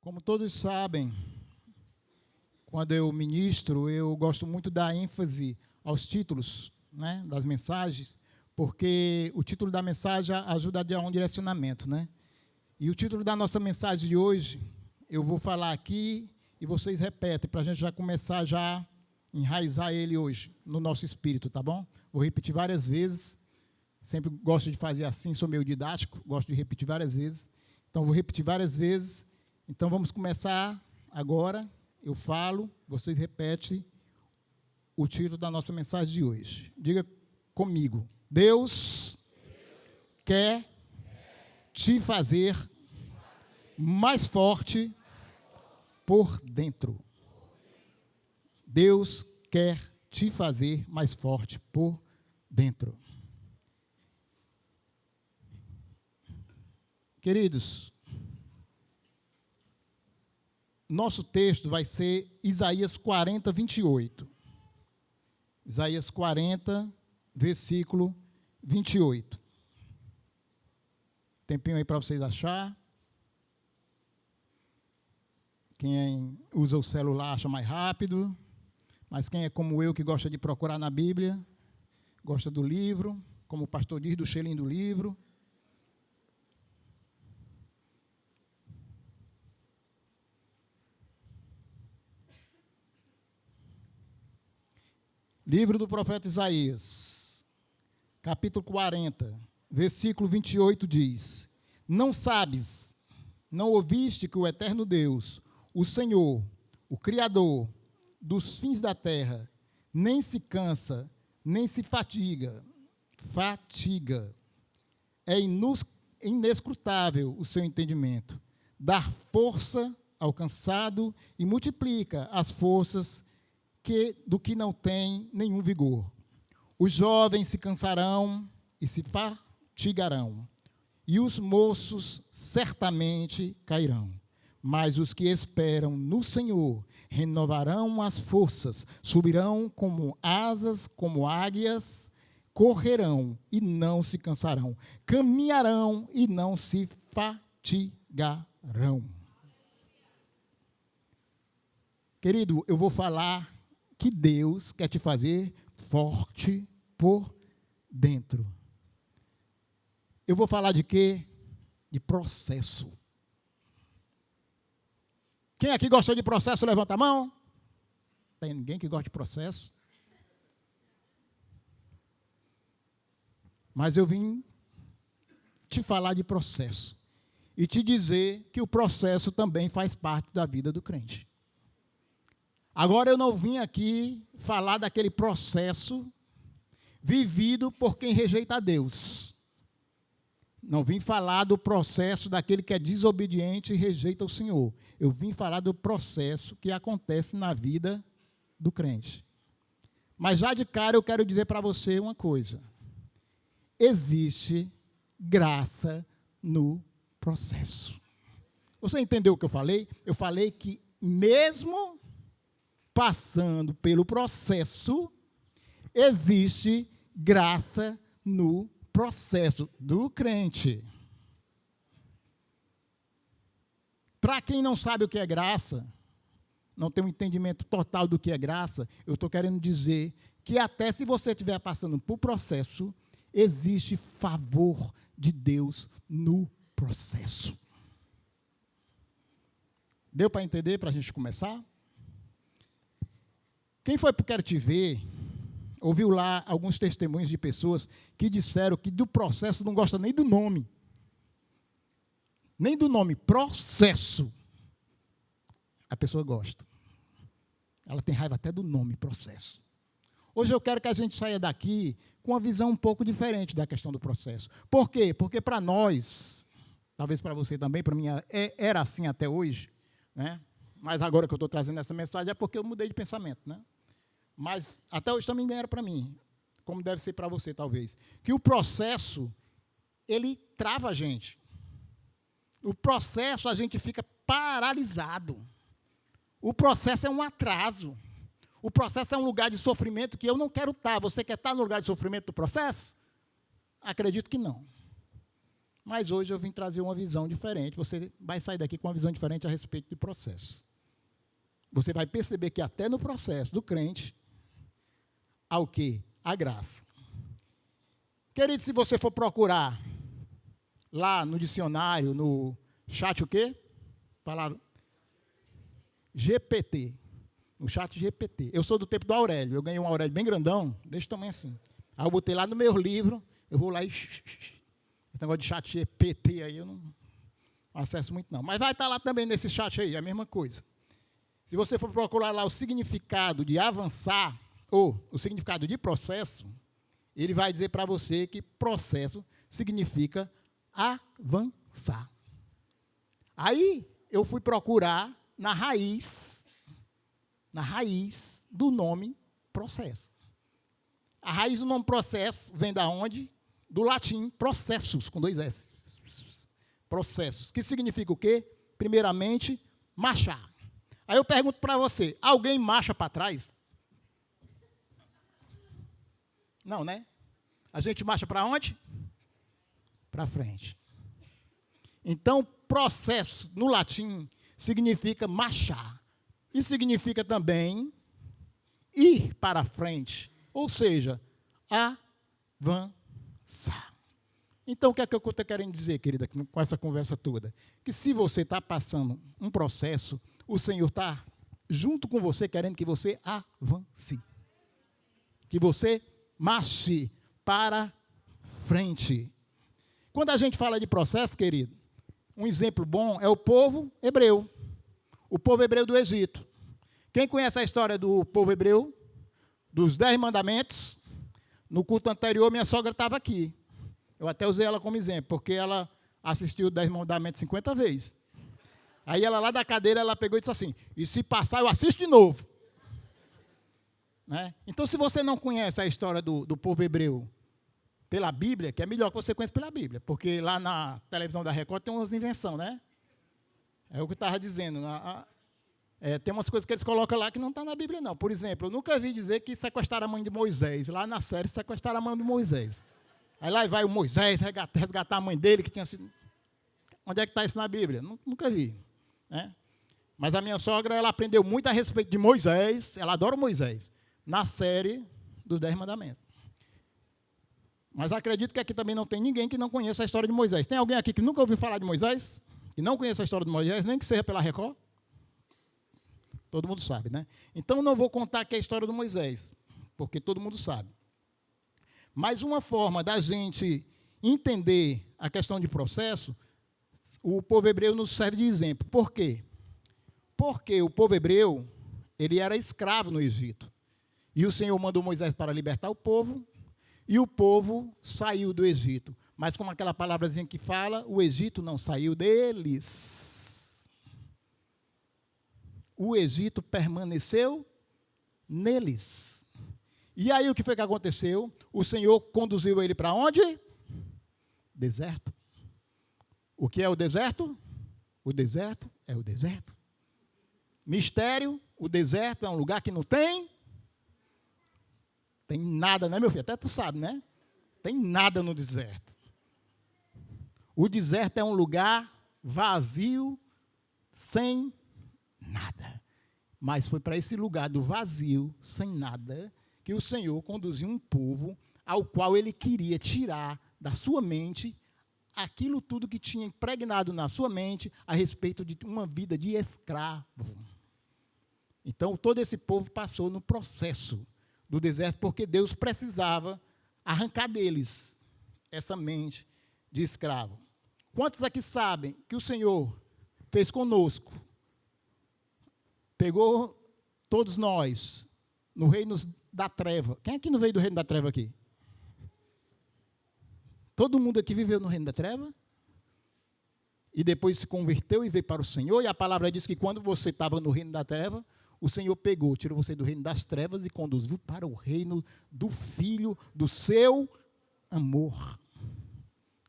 Como todos sabem, quando eu ministro, eu gosto muito da ênfase aos títulos, né, das mensagens, porque o título da mensagem ajuda a dar um direcionamento, né? E o título da nossa mensagem de hoje, eu vou falar aqui e vocês repetem, para a gente já começar a enraizar ele hoje no nosso espírito, tá bom? Vou repetir várias vezes, sempre gosto de fazer assim, sou meio didático, gosto de repetir várias vezes, então vou repetir várias vezes. Então vamos começar agora, eu falo, vocês repetem o título da nossa mensagem de hoje. Diga comigo, Deus quer te fazer mais forte por dentro. Deus quer te fazer mais forte por dentro. Queridos, nosso texto vai ser Isaías 40, 28. Isaías 40, versículo 28. Tempinho aí para vocês achar. Quem usa o celular acha mais rápido, mas quem é como eu, que gosta de procurar na Bíblia, gosta do livro, como o pastor diz, do cheirinho do livro. Livro do profeta Isaías, capítulo 40, versículo 28 diz: Não sabes, não ouviste que o eterno Deus, o Senhor, o Criador dos fins da terra, nem se cansa, nem se fatiga. É inescrutável o seu entendimento. Dar força ao cansado e multiplica as forças do que não tem nenhum vigor. Os jovens se cansarão e se fatigarão, e os moços certamente cairão. Mas os que esperam no Senhor renovarão as forças, subirão como asas, como águias, correrão e não se cansarão, caminharão e não se fatigarão. Querido, eu vou falar que Deus quer te fazer forte por dentro. Eu vou falar de quê? De processo. Quem aqui gosta de processo, levanta a mão. Tem ninguém que gosta de processo? Mas eu vim te falar de processo e te dizer que o processo também faz parte da vida do crente. Agora eu não vim aqui falar daquele processo vivido por quem rejeita a Deus. Não vim falar do processo daquele que é desobediente e rejeita o Senhor. Eu vim falar do processo que acontece na vida do crente. Mas já de cara eu quero dizer para você uma coisa. Existe graça no processo. Você entendeu o que eu falei? Eu falei que mesmo passando pelo processo, existe graça no processo do crente. Para quem não sabe o que é graça, não tem um entendimento total do que é graça, eu estou querendo dizer que até se você estiver passando por processo, existe favor de Deus no processo. Deu para entender, para a gente começar? Quem foi para o Quero Te Ver, ouviu lá alguns testemunhos de pessoas que disseram que do processo não gosta nem do nome. Nem do nome, processo. A pessoa gosta. Ela tem raiva até do nome, processo. Hoje eu quero que a gente saia daqui com uma visão um pouco diferente da questão do processo. Por quê? Porque para nós, talvez para você também, para mim era assim até hoje, né? Mas agora que eu estou trazendo essa mensagem é porque eu mudei de pensamento, né? Mas até hoje também era para mim, como deve ser para você talvez, que o processo, ele trava a gente. O processo a gente fica paralisado. O processo é um atraso. O processo é um lugar de sofrimento que eu não quero estar. Você quer estar no lugar de sofrimento do processo? Acredito que não. Mas hoje eu vim trazer uma visão diferente. Você vai sair daqui com uma visão diferente a respeito do processo. Você vai perceber que até no processo do crente, há o quê? A graça. Querido, se você for procurar lá no dicionário, no chat o quê? Falaram GPT. No chat GPT. Eu sou do tempo do Aurélio. Eu ganhei um Aurélio bem grandão, desse tamanho assim. Aí eu botei lá no meu livro, eu vou lá e... Esse negócio de chat GPT aí eu não acesso muito não. Mas vai estar lá também nesse chat aí, a mesma coisa. Se você for procurar lá o significado de avançar, ou o significado de processo, ele vai dizer para você que processo significa avançar. Aí eu fui procurar na raiz do nome processo. A raiz do nome processo vem da onde? Do latim, processos, com 2 S. Processos, que significa o quê? Primeiramente, marchar. Aí eu pergunto para você, alguém marcha para trás? Não, né? A gente marcha para onde? Para frente. Então, processo, no latim, significa marchar. E significa também ir para frente. Ou seja, avançar. Então, o que é que eu estou querendo dizer, querida, com essa conversa toda? Que se você está passando um processo, o Senhor está junto com você, querendo que você avance. Que você marche para frente. Quando a gente fala de processo, querido, um exemplo bom é o povo hebreu. O povo hebreu do Egito. Quem conhece a história do povo hebreu? Dos 10 mandamentos? No culto anterior, minha sogra estava aqui. Eu até usei ela como exemplo, porque ela assistiu os 10 mandamentos 50 vezes. Aí ela lá da cadeira, ela pegou e disse assim, e se passar, eu assisto de novo. Né? Então, se você não conhece a história do povo hebreu pela Bíblia, que é melhor que você conheça pela Bíblia, porque lá na televisão da Record tem umas invenções, né? É o que eu estava dizendo. Tem umas coisas que eles colocam lá que não está na Bíblia, não. Por exemplo, eu nunca vi dizer que sequestraram a mãe de Moisés. Lá na série, sequestraram a mãe de Moisés. Aí lá vai o Moisés resgatar a mãe dele, que tinha sido... Onde é que está isso na Bíblia? Nunca vi. Né? Mas a minha sogra, ela aprendeu muito a respeito de Moisés, ela adora Moisés, na série dos 10 mandamentos. Mas acredito que aqui também não tem ninguém que não conheça a história de Moisés. Tem alguém aqui que nunca ouviu falar de Moisés? Que não conhece a história de Moisés, nem que seja pela Record? Todo mundo sabe, né? Então, não vou contar aqui a história de Moisés, porque todo mundo sabe. Mas uma forma da gente entender a questão de processo, o povo hebreu nos serve de exemplo. Por quê? Porque o povo hebreu, ele era escravo no Egito. E o Senhor mandou Moisés para libertar o povo, e o povo saiu do Egito. Mas como aquela palavrazinha que fala, o Egito não saiu deles. O Egito permaneceu neles. E aí o que foi que aconteceu? O Senhor conduziu ele para onde? Deserto. O que é o deserto? O deserto é o deserto. Mistério, o deserto é um lugar que não tem nada, né, meu filho? Até tu sabe, né? Tem nada no deserto. O deserto é um lugar vazio, sem nada. Mas foi para esse lugar do vazio, sem nada, que o Senhor conduziu um povo ao qual ele queria tirar da sua mente aquilo tudo que tinha impregnado na sua mente a respeito de uma vida de escravo. Então, todo esse povo passou no processo do deserto, porque Deus precisava arrancar deles essa mente de escravo. Quantos aqui sabem que o Senhor fez conosco? Pegou todos nós no reino da treva. Quem aqui não veio do reino da treva aqui? Todo mundo aqui viveu no reino da treva? E depois se converteu e veio para o Senhor, e a palavra diz que quando você estava no reino da treva, o Senhor pegou, tirou você do reino das trevas e conduziu para o reino do Filho do seu amor.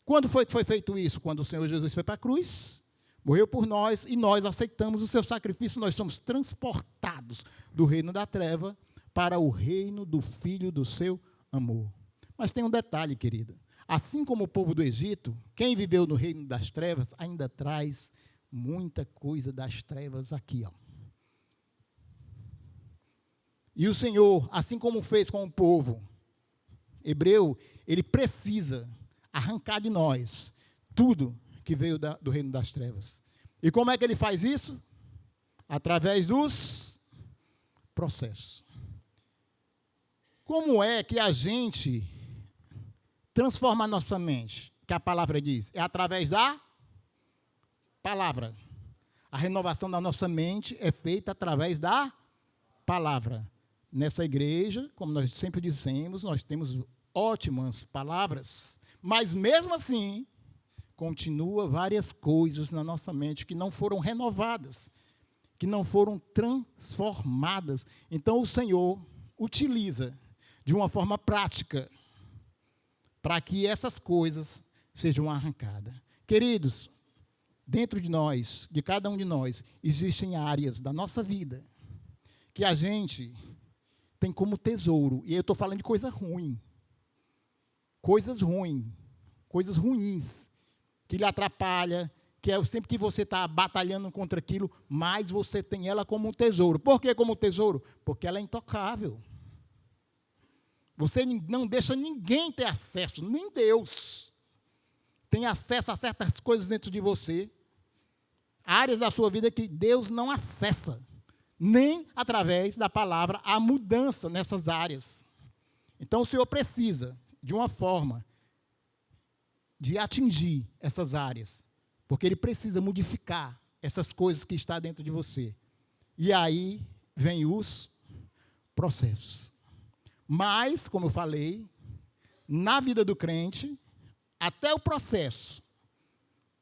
Quando foi que foi feito isso? Quando o Senhor Jesus foi para a cruz, morreu por nós e nós aceitamos o seu sacrifício, nós somos transportados do reino da treva para o reino do Filho do seu amor. Mas tem um detalhe, querida. Assim como o povo do Egito, quem viveu no reino das trevas ainda traz muita coisa das trevas aqui, ó. E o Senhor, assim como fez com o povo hebreu, ele precisa arrancar de nós tudo que veio do reino das trevas. E como é que ele faz isso? Através dos processos. Como é que a gente transforma a nossa mente? Que a palavra diz, é através da palavra. A renovação da nossa mente é feita através da palavra. Nessa igreja, como nós sempre dissemos, nós temos ótimas palavras, mas mesmo assim, continua várias coisas na nossa mente que não foram renovadas, que não foram transformadas. Então, o Senhor utiliza de uma forma prática para que essas coisas sejam arrancadas. Queridos, dentro de nós, de cada um de nós, existem áreas da nossa vida que a gente tem como tesouro, e eu estou falando de coisa ruim, coisas ruins, que lhe atrapalha, que é sempre que você está batalhando contra aquilo, mais você tem ela como um tesouro. Por que como tesouro? Porque ela é intocável. Você não deixa ninguém ter acesso, nem Deus tem acesso a certas coisas dentro de você, áreas da sua vida que Deus não acessa, nem através da palavra há mudança nessas áreas. Então, o Senhor precisa de uma forma de atingir essas áreas, porque Ele precisa modificar essas coisas que estão dentro de você. E aí vem os processos. Mas, como eu falei, na vida do crente, até o processo,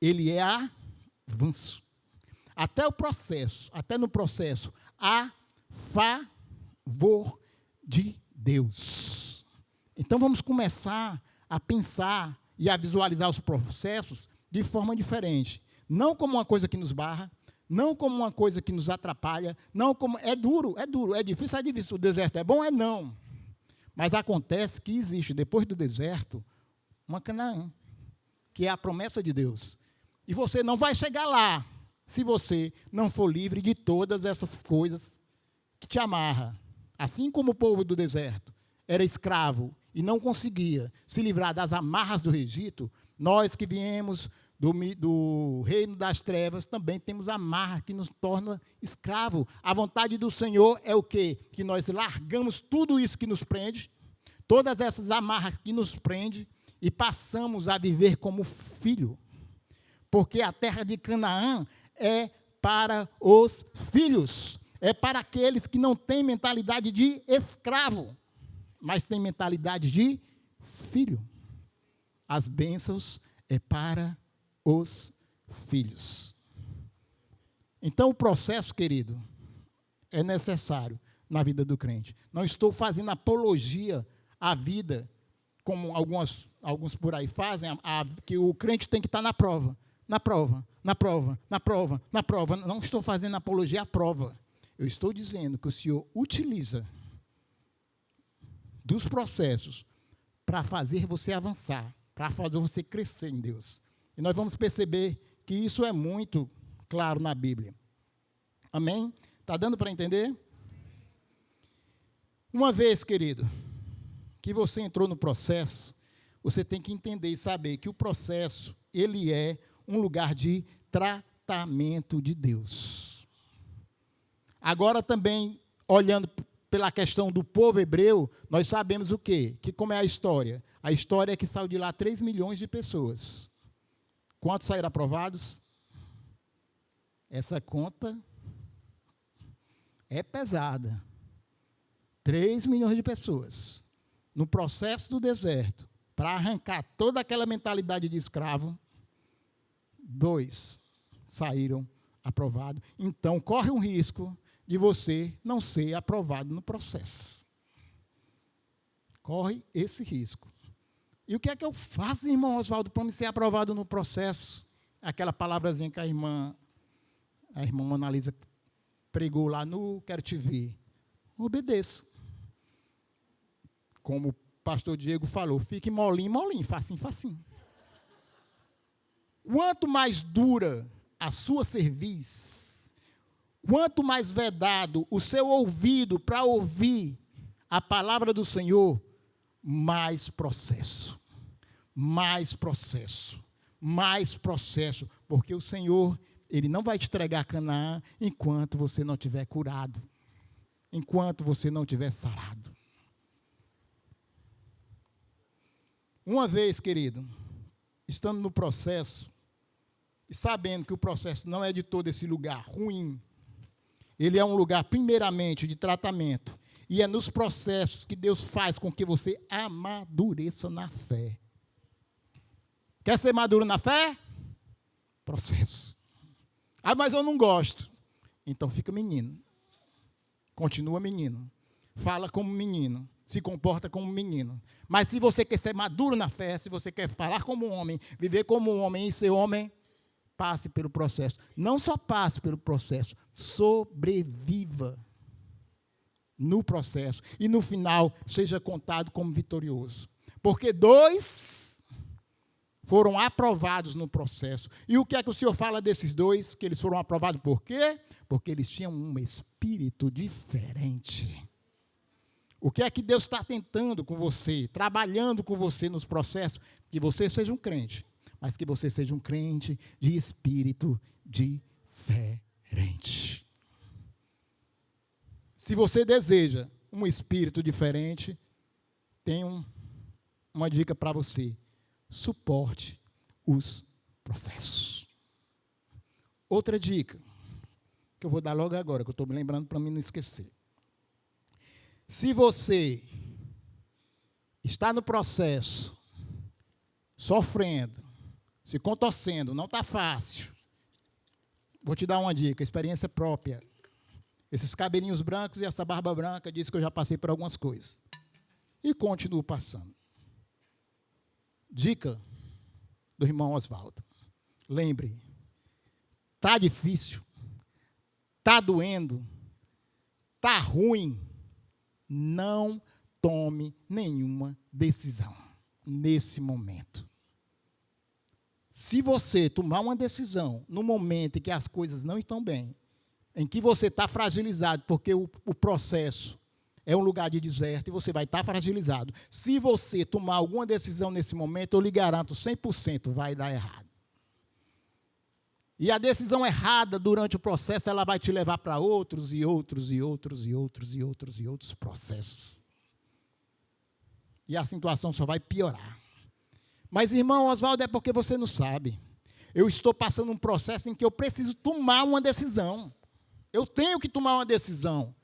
ele é avanço. Até no processo, a favor de Deus. Então, vamos começar a pensar e a visualizar os processos de forma diferente. Não como uma coisa que nos barra, não como uma coisa que nos atrapalha, não como... É duro, é difícil. O deserto é bom? É não. Mas acontece que existe, depois do deserto, uma Canaã, que é a promessa de Deus. E você não vai chegar lá se você não for livre de todas essas coisas que te amarram. Assim como o povo do deserto era escravo e não conseguia se livrar das amarras do Egito, nós que viemos do reino das trevas também temos amarra que nos torna escravo. A vontade do Senhor é o quê? Que nós largamos tudo isso que nos prende, todas essas amarras que nos prende e passamos a viver como filho. Porque a terra de Canaã é para os filhos, é para aqueles que não têm mentalidade de escravo, mas têm mentalidade de filho. As bênçãos é para os filhos. Então, o processo, querido, é necessário na vida do crente. Não estou fazendo apologia à vida, como alguns por aí fazem, que o crente tem que estar na prova. Na prova. Não estou fazendo apologia à prova. Eu estou dizendo que o Senhor utiliza dos processos para fazer você avançar, para fazer você crescer em Deus. E nós vamos perceber que isso é muito claro na Bíblia. Amém? Está dando para entender? Uma vez, querido, que você entrou no processo, você tem que entender e saber que o processo, ele é um lugar de tratamento de Deus. Agora também, olhando pela questão do povo hebreu, nós sabemos o quê? Que como é a história? A história é que saiu de lá 3 milhões de pessoas. Quantos saíram aprovados? Essa conta é pesada. 3 milhões de pessoas. No processo do deserto, para arrancar toda aquela mentalidade de escravo, 2 saíram aprovados. Então, corre um risco de você não ser aprovado no processo. Corre esse risco. E o que é que eu faço, irmão Oswaldo, para me ser aprovado no processo? Aquela palavrazinha que a irmã Analisa pregou lá no Quero Te Ver. Obedeço. Como pastor Diego falou, fique molinho, molinho, facinho, facinho. Quanto mais dura a sua cerviz, quanto mais vedado o seu ouvido para ouvir a palavra do Senhor, mais processo, mais processo, mais processo, porque o Senhor, Ele não vai te entregar Canaã enquanto você não tiver curado, enquanto você não tiver sarado. Uma vez, querido, estando no processo, e sabendo que o processo não é de todo esse lugar ruim, ele é um lugar, primeiramente, de tratamento, e é nos processos que Deus faz com que você amadureça na fé. Quer ser maduro na fé? Processo. Ah, mas eu não gosto. Então fica menino. Continua menino. Fala como menino. Se comporta como menino. Mas se você quer ser maduro na fé, se você quer falar como um homem, viver como um homem e ser homem, passe pelo processo. Não só passe pelo processo, sobreviva no processo. E no final, seja contado como vitorioso. Porque 2 foram aprovados no processo. E o que é que o Senhor fala desses 2? Que eles foram aprovados por quê? Porque eles tinham um espírito diferente. O que é que Deus está tentando com você, trabalhando com você nos processos? Que você seja um crente, mas que você seja um crente de espírito diferente. Se você deseja um espírito diferente, tenho uma dica para você. Suporte os processos. Outra dica, que eu vou dar logo agora, que eu estou me lembrando para mim não esquecer. Se você está no processo, sofrendo, se contorcendo, não está fácil, vou te dar uma dica, experiência própria. Esses cabelinhos brancos e essa barba branca diz que eu já passei por algumas coisas. E continuo passando. Dica do irmão Oswaldo. Lembre, está difícil, está doendo, está ruim, não tome nenhuma decisão nesse momento. Se você tomar uma decisão no momento em que as coisas não estão bem, em que você está fragilizado, porque o processo é um lugar de deserto e você vai estar fragilizado. Se você tomar alguma decisão nesse momento, eu lhe garanto, 100% vai dar errado. E a decisão errada durante o processo, ela vai te levar para outros e outros e outros e outros e outros e outros processos. E a situação só vai piorar. Mas, irmão Oswaldo, é porque você não sabe. Eu estou passando um processo em que eu preciso tomar uma decisão. Eu tenho que tomar uma decisão.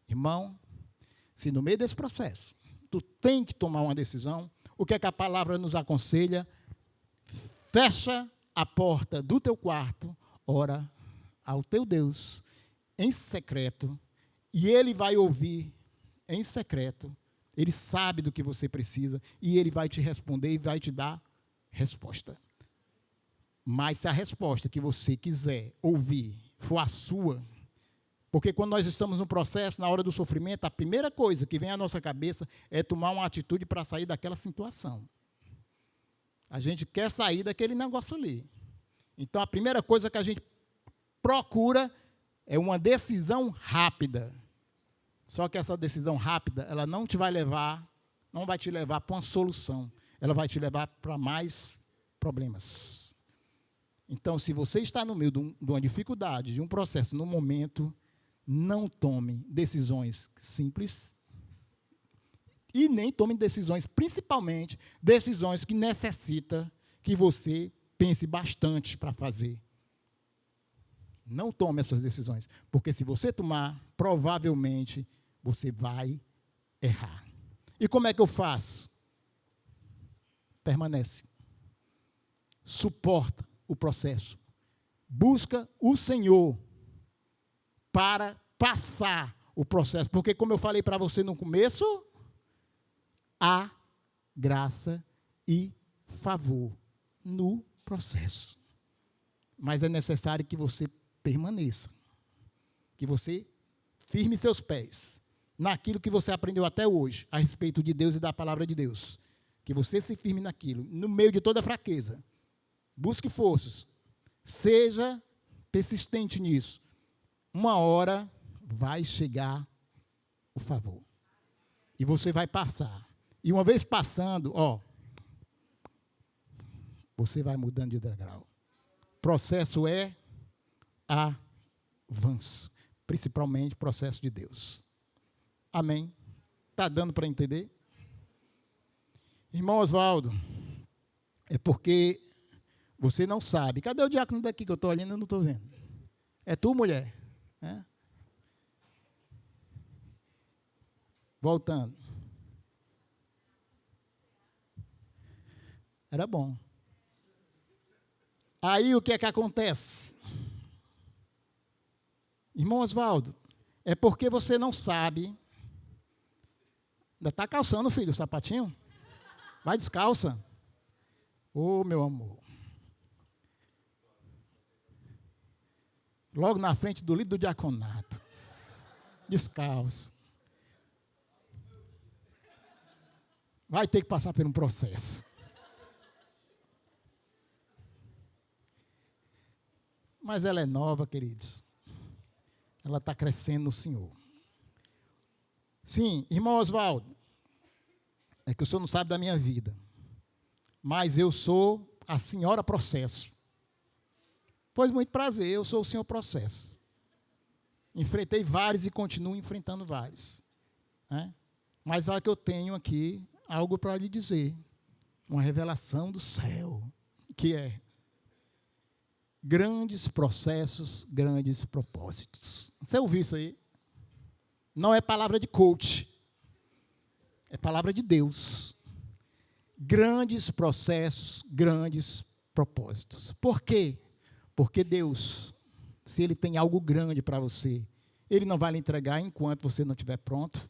Irmão, se no meio desse processo, tu tem que tomar uma decisão, o que é que a palavra nos aconselha? Fecha a porta do teu quarto, ora ao teu Deus em secreto, e Ele vai ouvir em secreto, Ele sabe do que você precisa, e Ele vai te responder e vai te dar resposta. Mas se a resposta que você quiser ouvir for a sua, porque quando nós estamos no processo, na hora do sofrimento, a primeira coisa que vem à nossa cabeça é tomar uma atitude para sair daquela situação. A gente quer sair daquele negócio ali. Então, a primeira coisa que a gente procura é uma decisão rápida. Só que essa decisão rápida, ela não vai te levar para uma solução. Ela vai te levar para mais problemas. Então, se você está no meio de uma dificuldade, de um processo, no momento, não tome decisões simples e nem tome decisões, principalmente, decisões que necessitam que você pense bastante para fazer. Não tome essas decisões, porque se você tomar, provavelmente, você vai errar. E como é que eu faço? Permanece. Suporta o processo. Busca o Senhor para passar o processo. Porque, como eu falei para você no começo, há graça e favor no processo. Mas é necessário que você permaneça, que você firme seus pés, naquilo que você aprendeu até hoje, a respeito de Deus e da palavra de Deus. Que você se firme naquilo, no meio de toda fraqueza. Busque forças. Seja persistente nisso. Uma hora vai chegar o favor. E você vai passar. E uma vez passando, você vai mudando de degrau. O processo é avanço. Principalmente processo de Deus. Amém? Está dando para entender? Irmão Oswaldo, é porque você não sabe. Cadê o diácono daqui que eu estou olhando e não estou vendo? É tu, mulher? É? Voltando. Era bom. Aí o que é que acontece? Irmão Oswaldo, é porque você não sabe. Ainda está calçando, filho, o sapatinho? Vai descalça. Ô, meu amor. Logo na frente do líder do diaconato. Descalço. Vai ter que passar por um processo. Mas ela é nova, queridos. Ela está crescendo no Senhor. Sim, irmão Oswaldo. É que o senhor não sabe da minha vida. Mas eu sou a senhora processo. Pois muito prazer, eu sou o senhor processo. Enfrentei vários e continuo enfrentando vários. Né? Mas olha que eu tenho aqui algo para lhe dizer. Uma revelação do céu. Que é grandes processos, grandes propósitos. Você ouviu isso aí? Não é palavra de coach. É palavra de Deus. Grandes processos, grandes propósitos. Por quê? Porque Deus, se Ele tem algo grande para você, Ele não vai lhe entregar enquanto você não estiver pronto.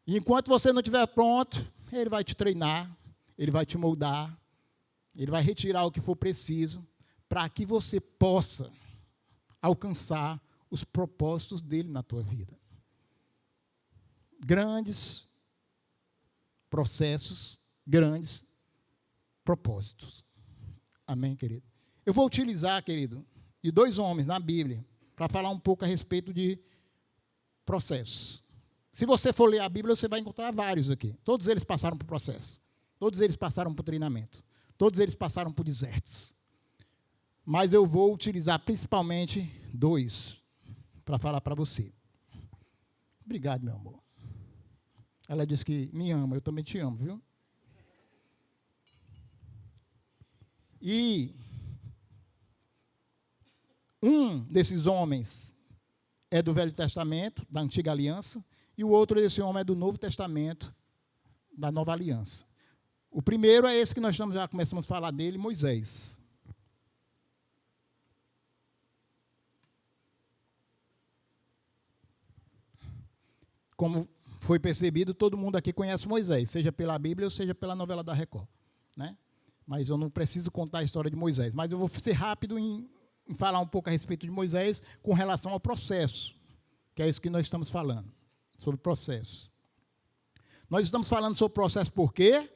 E enquanto você não estiver pronto, Ele vai te treinar, Ele vai te moldar, Ele vai retirar o que for preciso, para que você possa alcançar os propósitos dEle na tua vida. Grandes processos, grandes propósitos. Amém, querido? Eu vou utilizar, querido, de 2 homens na Bíblia, para falar um pouco a respeito de processos. Se você for ler a Bíblia, você vai encontrar vários aqui. Todos eles passaram por processo. Todos eles passaram por treinamento. Todos eles passaram por desertos. Mas eu vou utilizar principalmente 2 para falar para você. Obrigado, meu amor. Ela disse que me ama, eu também te amo, viu? E um desses homens é do Velho Testamento, da Antiga Aliança, e o outro desse homem é do Novo Testamento, da Nova Aliança. O primeiro é esse que nós já começamos a falar dele, Moisés. Como foi percebido, todo mundo aqui conhece Moisés, seja pela Bíblia ou seja pela novela da Record. Né? Mas eu não preciso contar a história de Moisés. Mas eu vou ser rápido em falar um pouco a respeito de Moisés com relação ao processo, que é isso que nós estamos falando, sobre processo. Nós estamos falando sobre processo por quê?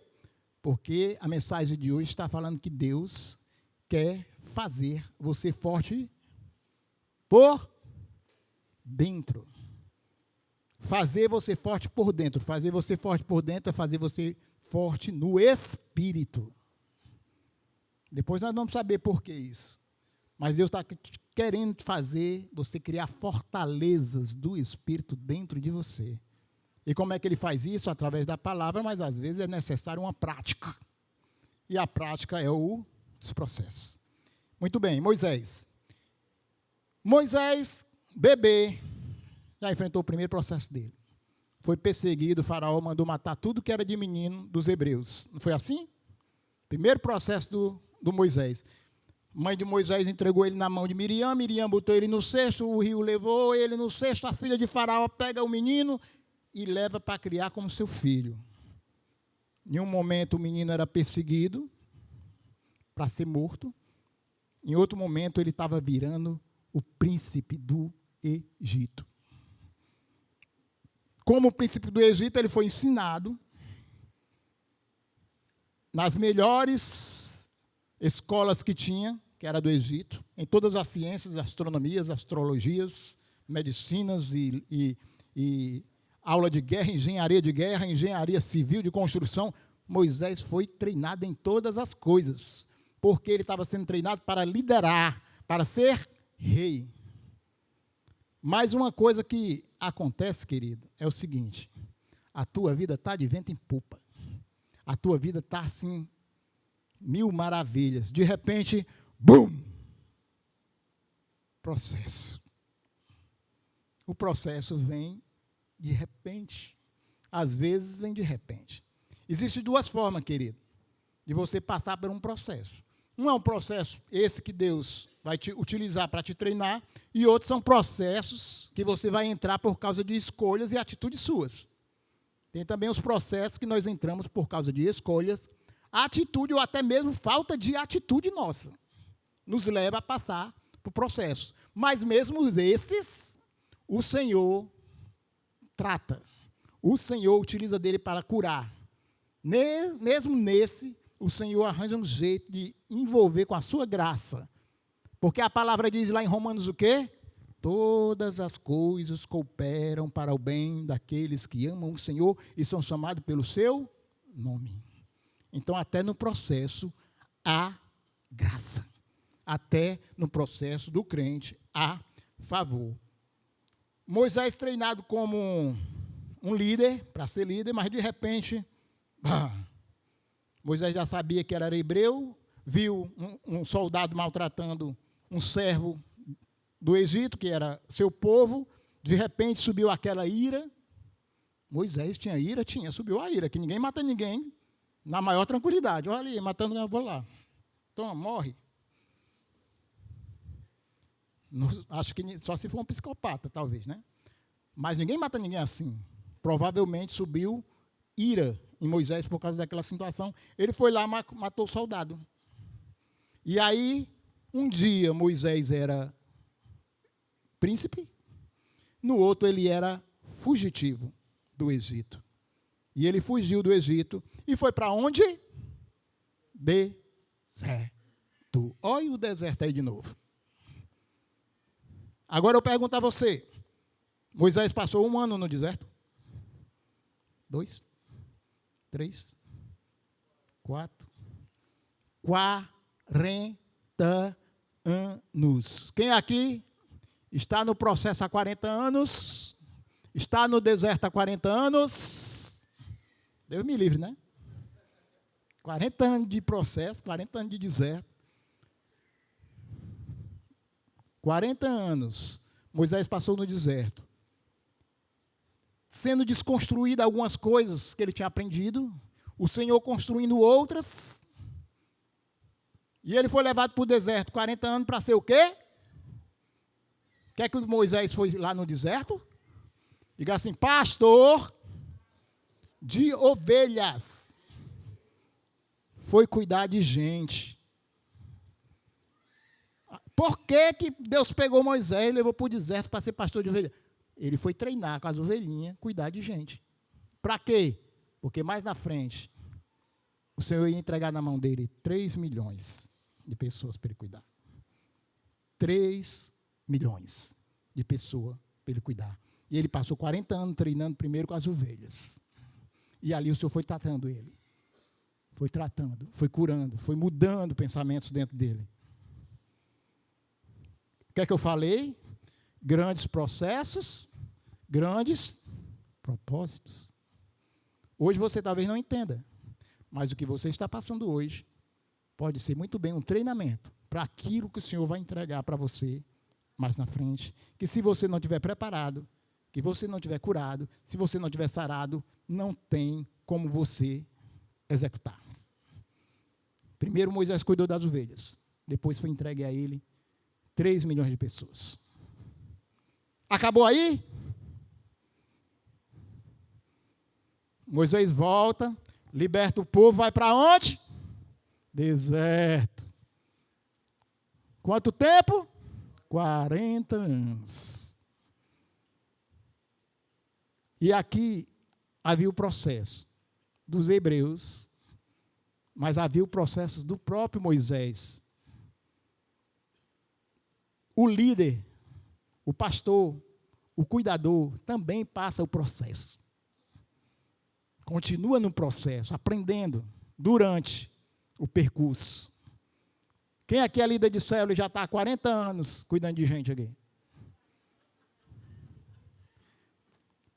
Porque a mensagem de hoje está falando que Deus quer fazer você forte por dentro. Fazer você forte por dentro. Fazer você forte por dentro é fazer você forte no espírito. Depois nós vamos saber por que isso. Mas Deus está querendo fazer você criar fortalezas do espírito dentro de você. E como é que ele faz isso? Através da palavra, mas às vezes é necessário uma prática. E a prática é os processos. Muito bem, Moisés. Moisés, bebê, já enfrentou o primeiro processo dele. Foi perseguido, o faraó mandou matar tudo que era de menino dos hebreus. Não foi assim? Primeiro processo do Moisés. Mãe de Moisés entregou ele na mão de Miriam, Miriam botou ele no cesto, o rio levou ele no cesto, a filha de faraó pega o menino e leva para criar como seu filho. Em um momento o menino era perseguido para ser morto. Em outro momento ele estava virando o príncipe do Egito. como príncipe do Egito, ele foi ensinado nas melhores escolas que tinha, que era do Egito, em todas as ciências, astronomias, astrologias, medicinas e aula de guerra, engenharia civil, de construção. Moisés foi treinado em todas as coisas, porque ele estava sendo treinado para liderar, para ser rei. Mas uma coisa que acontece, querido, é o seguinte: a tua vida está de vento em popa. A tua vida está assim, mil maravilhas. De repente, bum! Processo. O processo vem de repente. Às vezes vem de repente. Existem duas formas, querido, de você passar por um processo. Um é um processo, esse que Deus vai te utilizar para te treinar, e outros são processos que você vai entrar por causa de escolhas e atitudes suas. Tem também os processos que nós entramos por causa de escolhas, atitude ou até mesmo falta de atitude nossa. Nos leva a passar por processos. Mas mesmo esses, o Senhor trata. O Senhor utiliza dele para curar. Mesmo nesse, o Senhor arranja um jeito de envolver com a sua graça. Porque a palavra diz lá em Romanos o quê? Todas as coisas cooperam para o bem daqueles que amam o Senhor e são chamados pelo seu nome. Então, até no processo, há graça. Até no processo do crente, há favor. Moisés treinado como um líder, para ser líder, mas de repente, Moisés já sabia que era hebreu, viu um soldado maltratando um servo do Egito, que era seu povo, de repente subiu aquela ira. Moisés tinha ira? Tinha, subiu a ira, que ninguém mata ninguém na maior tranquilidade. Olha ali, matando, eu vou lá. Toma, morre. Acho que só se for um psicopata, talvez, né? Mas ninguém mata ninguém assim. Provavelmente subiu ira em Moisés por causa daquela situação. Ele foi lá, matou o soldado. E aí, um dia Moisés era príncipe, no outro ele era fugitivo do Egito. E ele fugiu do Egito e foi para onde? Deserto. Olha o deserto aí de novo. Agora eu pergunto a você, Moisés passou 1 ano no deserto? 2, 3, 4, 40 anos. Quem aqui está no processo há 40 anos? Está no deserto há 40 anos? Deus me livre, né? 40 anos de processo, 40 anos de deserto. 40 anos, Moisés passou no deserto, sendo desconstruídas algumas coisas que ele tinha aprendido, o Senhor construindo outras, e ele foi levado para o deserto 40 anos para ser o quê? O que é que Moisés foi lá no deserto? Diga assim, pastor de ovelhas. Foi cuidar de gente. Por que Deus pegou Moisés e levou para o deserto para ser pastor de ovelha? Ele foi treinar com as ovelhinhas, cuidar de gente. Para quê? Porque mais na frente, o Senhor ia entregar na mão dele 3 milhões de pessoas para ele cuidar. 3 milhões de pessoas para ele cuidar. E ele passou 40 anos treinando primeiro com as ovelhas. E ali o Senhor foi tratando ele. Foi tratando, foi curando, foi mudando pensamentos dentro dele. O que é que eu falei? Grandes processos, grandes propósitos. Hoje você talvez não entenda, mas o que você está passando hoje pode ser muito bem um treinamento para aquilo que o Senhor vai entregar para você mais na frente, que se você não estiver preparado, que você não estiver curado, se você não estiver sarado, não tem como você executar. Primeiro Moisés cuidou das ovelhas, depois foi entregue a ele 3 milhões de pessoas. Acabou aí? Moisés volta, liberta o povo, vai para onde? Deserto. Quanto tempo? 40 anos. E aqui havia o processo dos hebreus, mas havia o processo do próprio Moisés. O líder, o pastor, o cuidador também passa o processo. Continua no processo, aprendendo durante o percurso. Quem aqui é líder de célula e já está há 40 anos cuidando de gente aqui?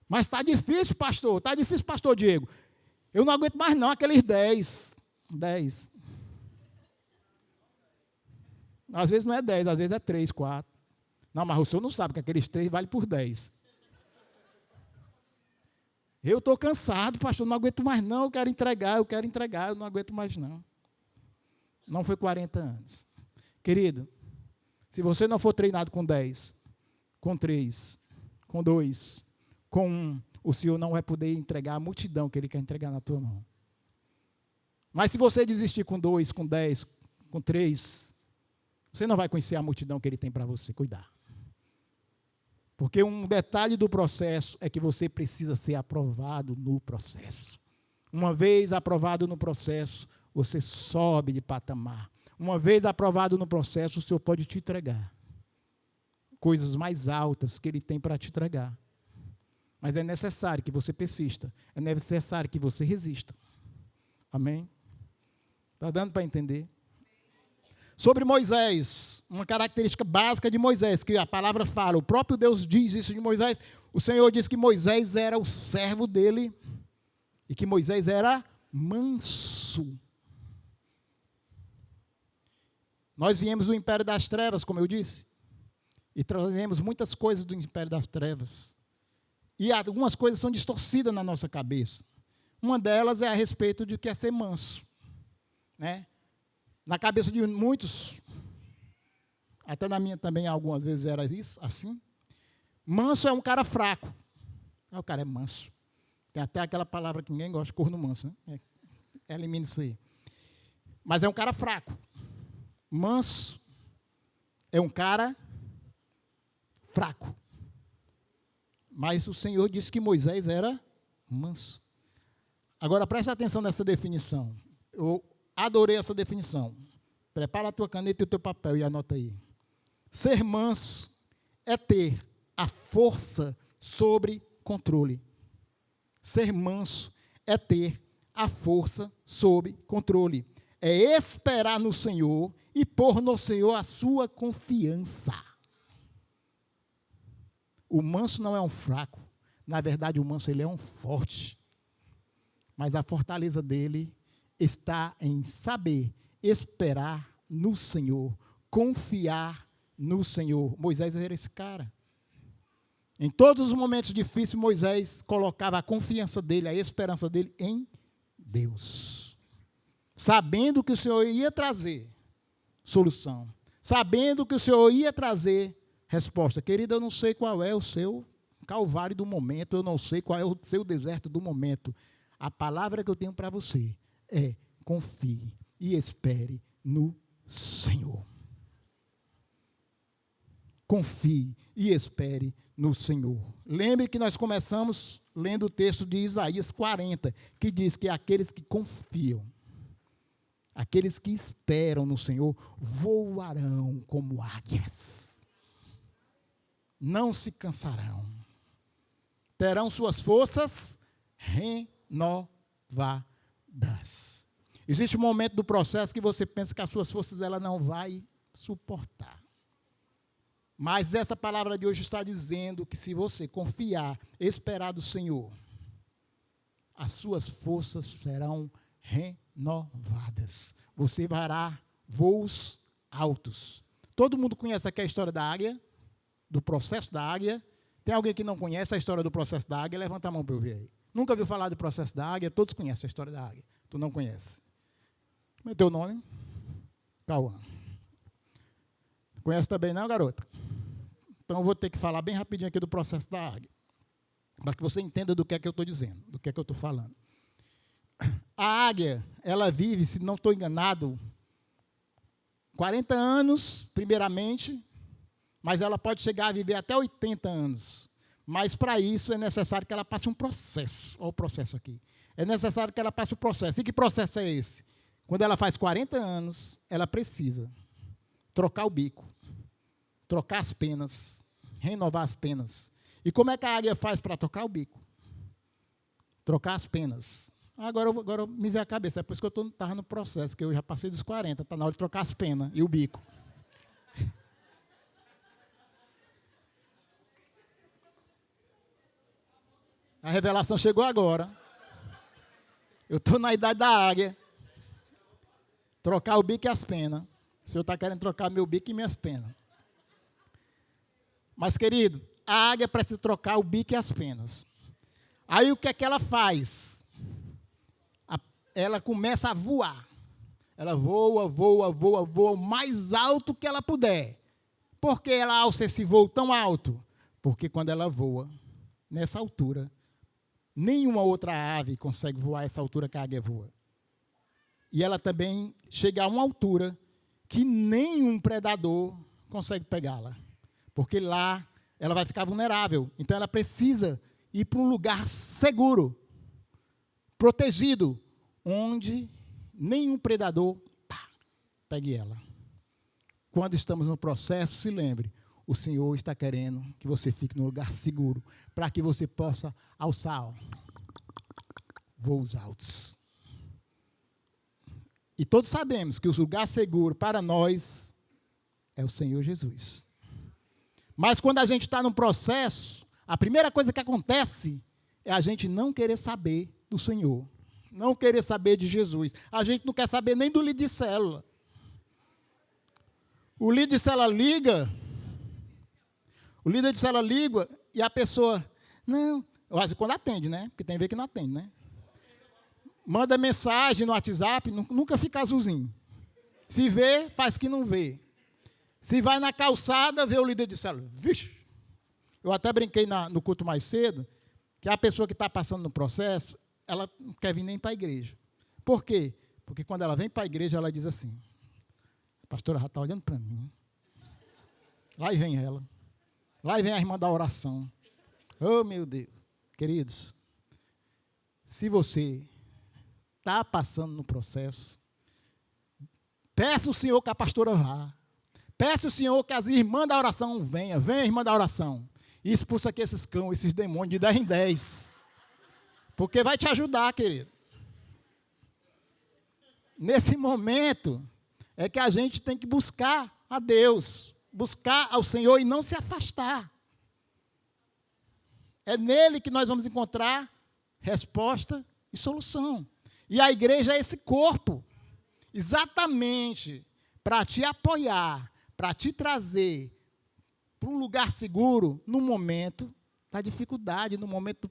Mas está difícil, pastor. Está difícil, pastor Diego. Eu não aguento mais não, aqueles 10. Às vezes não é 10, às vezes é 3, 4. Não, mas o senhor não sabe que aqueles 3 valem por 10. Eu estou cansado, pastor, não aguento mais não, eu quero entregar, eu não aguento mais não. Não foi 40 anos. Querido, se você não for treinado com 10, com 3, com 2, com 1, o Senhor não vai poder entregar a multidão que Ele quer entregar na tua mão. Mas se você desistir com 2, com 10, com 3, você não vai conhecer a multidão que Ele tem para você cuidar. Porque um detalhe do processo é que você precisa ser aprovado no processo. Uma vez aprovado no processo, você sobe de patamar. Uma vez aprovado no processo, o Senhor pode te entregar coisas mais altas que Ele tem para te entregar. Mas é necessário que você persista. É necessário que você resista. Amém? Está dando para entender? Sobre Moisés, uma característica básica de Moisés, que a palavra fala, o próprio Deus diz isso de Moisés. O Senhor diz que Moisés era o servo dele e que Moisés era manso. Nós viemos do império das trevas, como eu disse, e trazemos muitas coisas do império das trevas. E algumas coisas são distorcidas na nossa cabeça. Uma delas é a respeito de que é ser manso. Né? Na cabeça de muitos, até na minha também algumas vezes era isso, assim. Manso é um cara fraco. O cara é manso. Tem até aquela palavra que ninguém gosta, corno manso. Né? Elimine isso aí. Mas é um cara fraco. Manso é um cara fraco. Mas o Senhor disse que Moisés era manso. Agora, presta atenção nessa definição. Eu adorei essa definição. Prepara a tua caneta e o teu papel e anota aí. Ser manso é ter a força sobre controle. Ser manso é ter a força sobre controle. É esperar no Senhor e pôr no Senhor a sua confiança. O manso não é um fraco. Na verdade, o manso ele é um forte. Mas a fortaleza dele está em saber esperar no Senhor, confiar no Senhor. Moisés era esse cara. Em todos os momentos difíceis, Moisés colocava a confiança dele, a esperança dele em Deus. Sabendo que o Senhor ia trazer solução. Sabendo que o Senhor ia trazer resposta. Querido, eu não sei qual é o seu calvário do momento, eu não sei qual é o seu deserto do momento. A palavra que eu tenho para você é: confie e espere no Senhor. Confie e espere no Senhor. Lembre que nós começamos lendo o texto de Isaías 40, que diz que aqueles que confiam, aqueles que esperam no Senhor, voarão como águias. Não se cansarão. Terão suas forças renovadas. Existe um momento do processo que você pensa que as suas forças ela não vai suportar. Mas essa palavra de hoje está dizendo que se você confiar, esperar do Senhor, as suas forças serão renovadas. Você fará voos altos. Todo mundo conhece aqui a história da águia, do processo da águia. Tem alguém que não conhece a história do processo da águia? Levanta a mão para eu ver aí. Nunca ouviu falar do processo da águia? Todos conhecem a história da águia. Tu não conhece. Como é teu nome? Cauã. Conhece também não, garota? Então eu vou ter que falar bem rapidinho aqui do processo da águia, para que você entenda do que é que eu estou dizendo, do que é que eu estou falando. A águia, ela vive, se não estou enganado, 40 anos, primeiramente, mas ela pode chegar a viver até 80 anos. Mas, para isso, é necessário que ela passe um processo. Olha o processo aqui. É necessário que ela passe o processo. E que processo é esse? Quando ela faz 40 anos, ela precisa trocar o bico, trocar as penas, renovar as penas. E como é que a águia faz para trocar o bico? Trocar as penas. Agora me veio a cabeça, é por isso que eu estava no processo, que eu já passei dos 40, está na hora de trocar as penas e o bico. A revelação chegou agora. Eu estou na idade da águia. Trocar o bico e as penas. O senhor está querendo trocar meu bico e minhas penas. Mas, querido, a águia precisa trocar o bico e as penas. Aí o que é que ela faz? Ela começa a voar. Ela voa o mais alto que ela puder. Por que ela alça esse voo tão alto? Porque quando ela voa, nessa altura, nenhuma outra ave consegue voar essa altura que a águia voa. E ela também chega a uma altura que nenhum predador consegue pegá-la. Porque lá ela vai ficar vulnerável. Então ela precisa ir para um lugar seguro, protegido, onde nenhum predador pegue ela. Quando estamos no processo, se lembre, o Senhor está querendo que você fique num lugar seguro, para que você possa alçar voos altos. E todos sabemos que o lugar seguro para nós é o Senhor Jesus. Mas quando a gente está num processo, a primeira coisa que acontece é a gente não querer saber do Senhor, não querer saber de Jesus. A gente não quer saber nem do líder de célula. O líder de célula liga, e a pessoa, não, quando atende, né? Porque tem vezes que não atende, né? Manda mensagem no WhatsApp, nunca fica azulzinho. Se vê, faz que não vê. Se vai na calçada, vê o líder de célula. Vixe! Eu até brinquei no culto mais cedo, que a pessoa que está passando no processo, ela não quer vir nem para a igreja. Por quê? Porque quando ela vem para a igreja, ela diz assim, a pastora já está olhando para mim. Lá e vem ela. Lá e vem a irmã da oração. Oh, meu Deus. Queridos, se você está passando no processo, peça o Senhor que a pastora vá. Peça o Senhor que as irmãs da oração venham. Venha, irmã da oração. E expulsa aqui esses cães, esses demônios de 10 em 10. Porque vai te ajudar, querido. Nesse momento, é que a gente tem que buscar a Deus. Buscar ao Senhor e não se afastar. É nele que nós vamos encontrar resposta e solução. E a igreja é esse corpo, exatamente para te apoiar, para te trazer para um lugar seguro no momento da dificuldade, no momento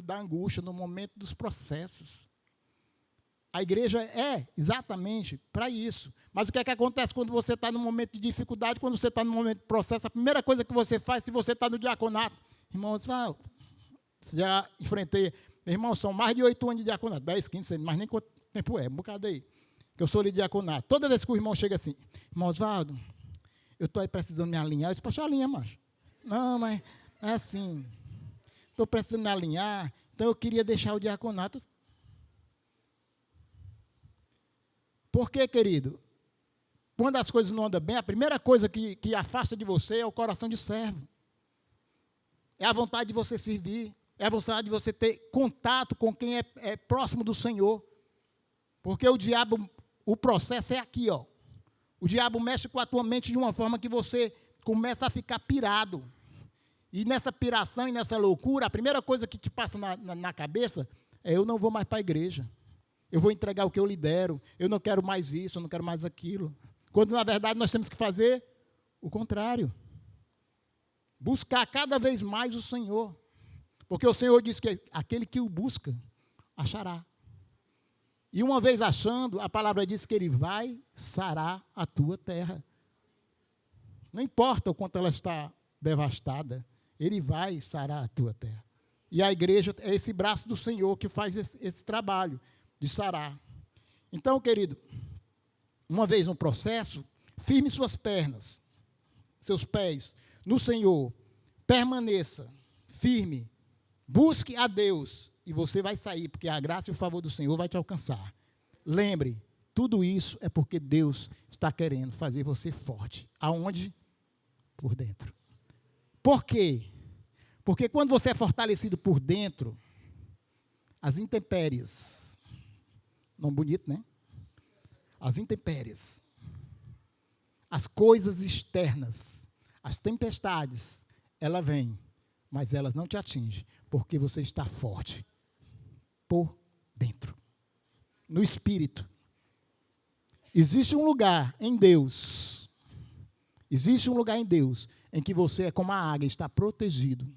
da angústia, no momento dos processos. A igreja é exatamente para isso. Mas o que é que acontece quando você está no momento de dificuldade, quando você está no momento de processo? A primeira coisa que você faz, se você está no diaconato, irmãos, já enfrentei, irmãos, são mais de 8 anos de diaconato, 10, 15, sei, mas nem quanto tempo é, um bocado aí, que eu sou líder de diaconato. Toda vez que o irmão chega assim, irmão Osvaldo, eu estou aí precisando me alinhar, eu disse, poxa, alinha, macho. Não, mas é assim, estou precisando me alinhar, então eu queria deixar o diaconato. Por quê, querido? Quando as coisas não andam bem, a primeira coisa que afasta de você é o coração de servo. É a vontade de você servir. É a vontade de você ter contato com quem é próximo do Senhor. Porque o diabo, o processo é aqui, ó. O diabo mexe com a tua mente de uma forma que você começa a ficar pirado. E nessa piração e nessa loucura, a primeira coisa que te passa na cabeça é eu não vou mais para a igreja. Eu vou entregar o que eu lidero, eu não quero mais isso, eu não quero mais aquilo. Quando, na verdade, nós temos que fazer o contrário. Buscar cada vez mais o Senhor. Porque o Senhor diz que aquele que o busca, achará. E uma vez achando, a palavra diz que Ele vai sarar a tua terra. Não importa o quanto ela está devastada, Ele vai sarar a tua terra. E a igreja é esse braço do Senhor que faz esse trabalho de sarar. Então, querido, uma vez no processo, firme suas pernas, seus pés no Senhor, permaneça firme. Busque a Deus e você vai sair, porque a graça e o favor do Senhor vai te alcançar. Lembre, tudo isso é porque Deus está querendo fazer você forte. Aonde? Por dentro. Por quê? Porque quando você é fortalecido por dentro, as intempéries, nome bonito, né? As intempéries, as coisas externas, as tempestades, elas vêm, mas elas não te atingem, porque você está forte por dentro, no espírito. Existe um lugar em Deus, em que você é como a águia, está protegido.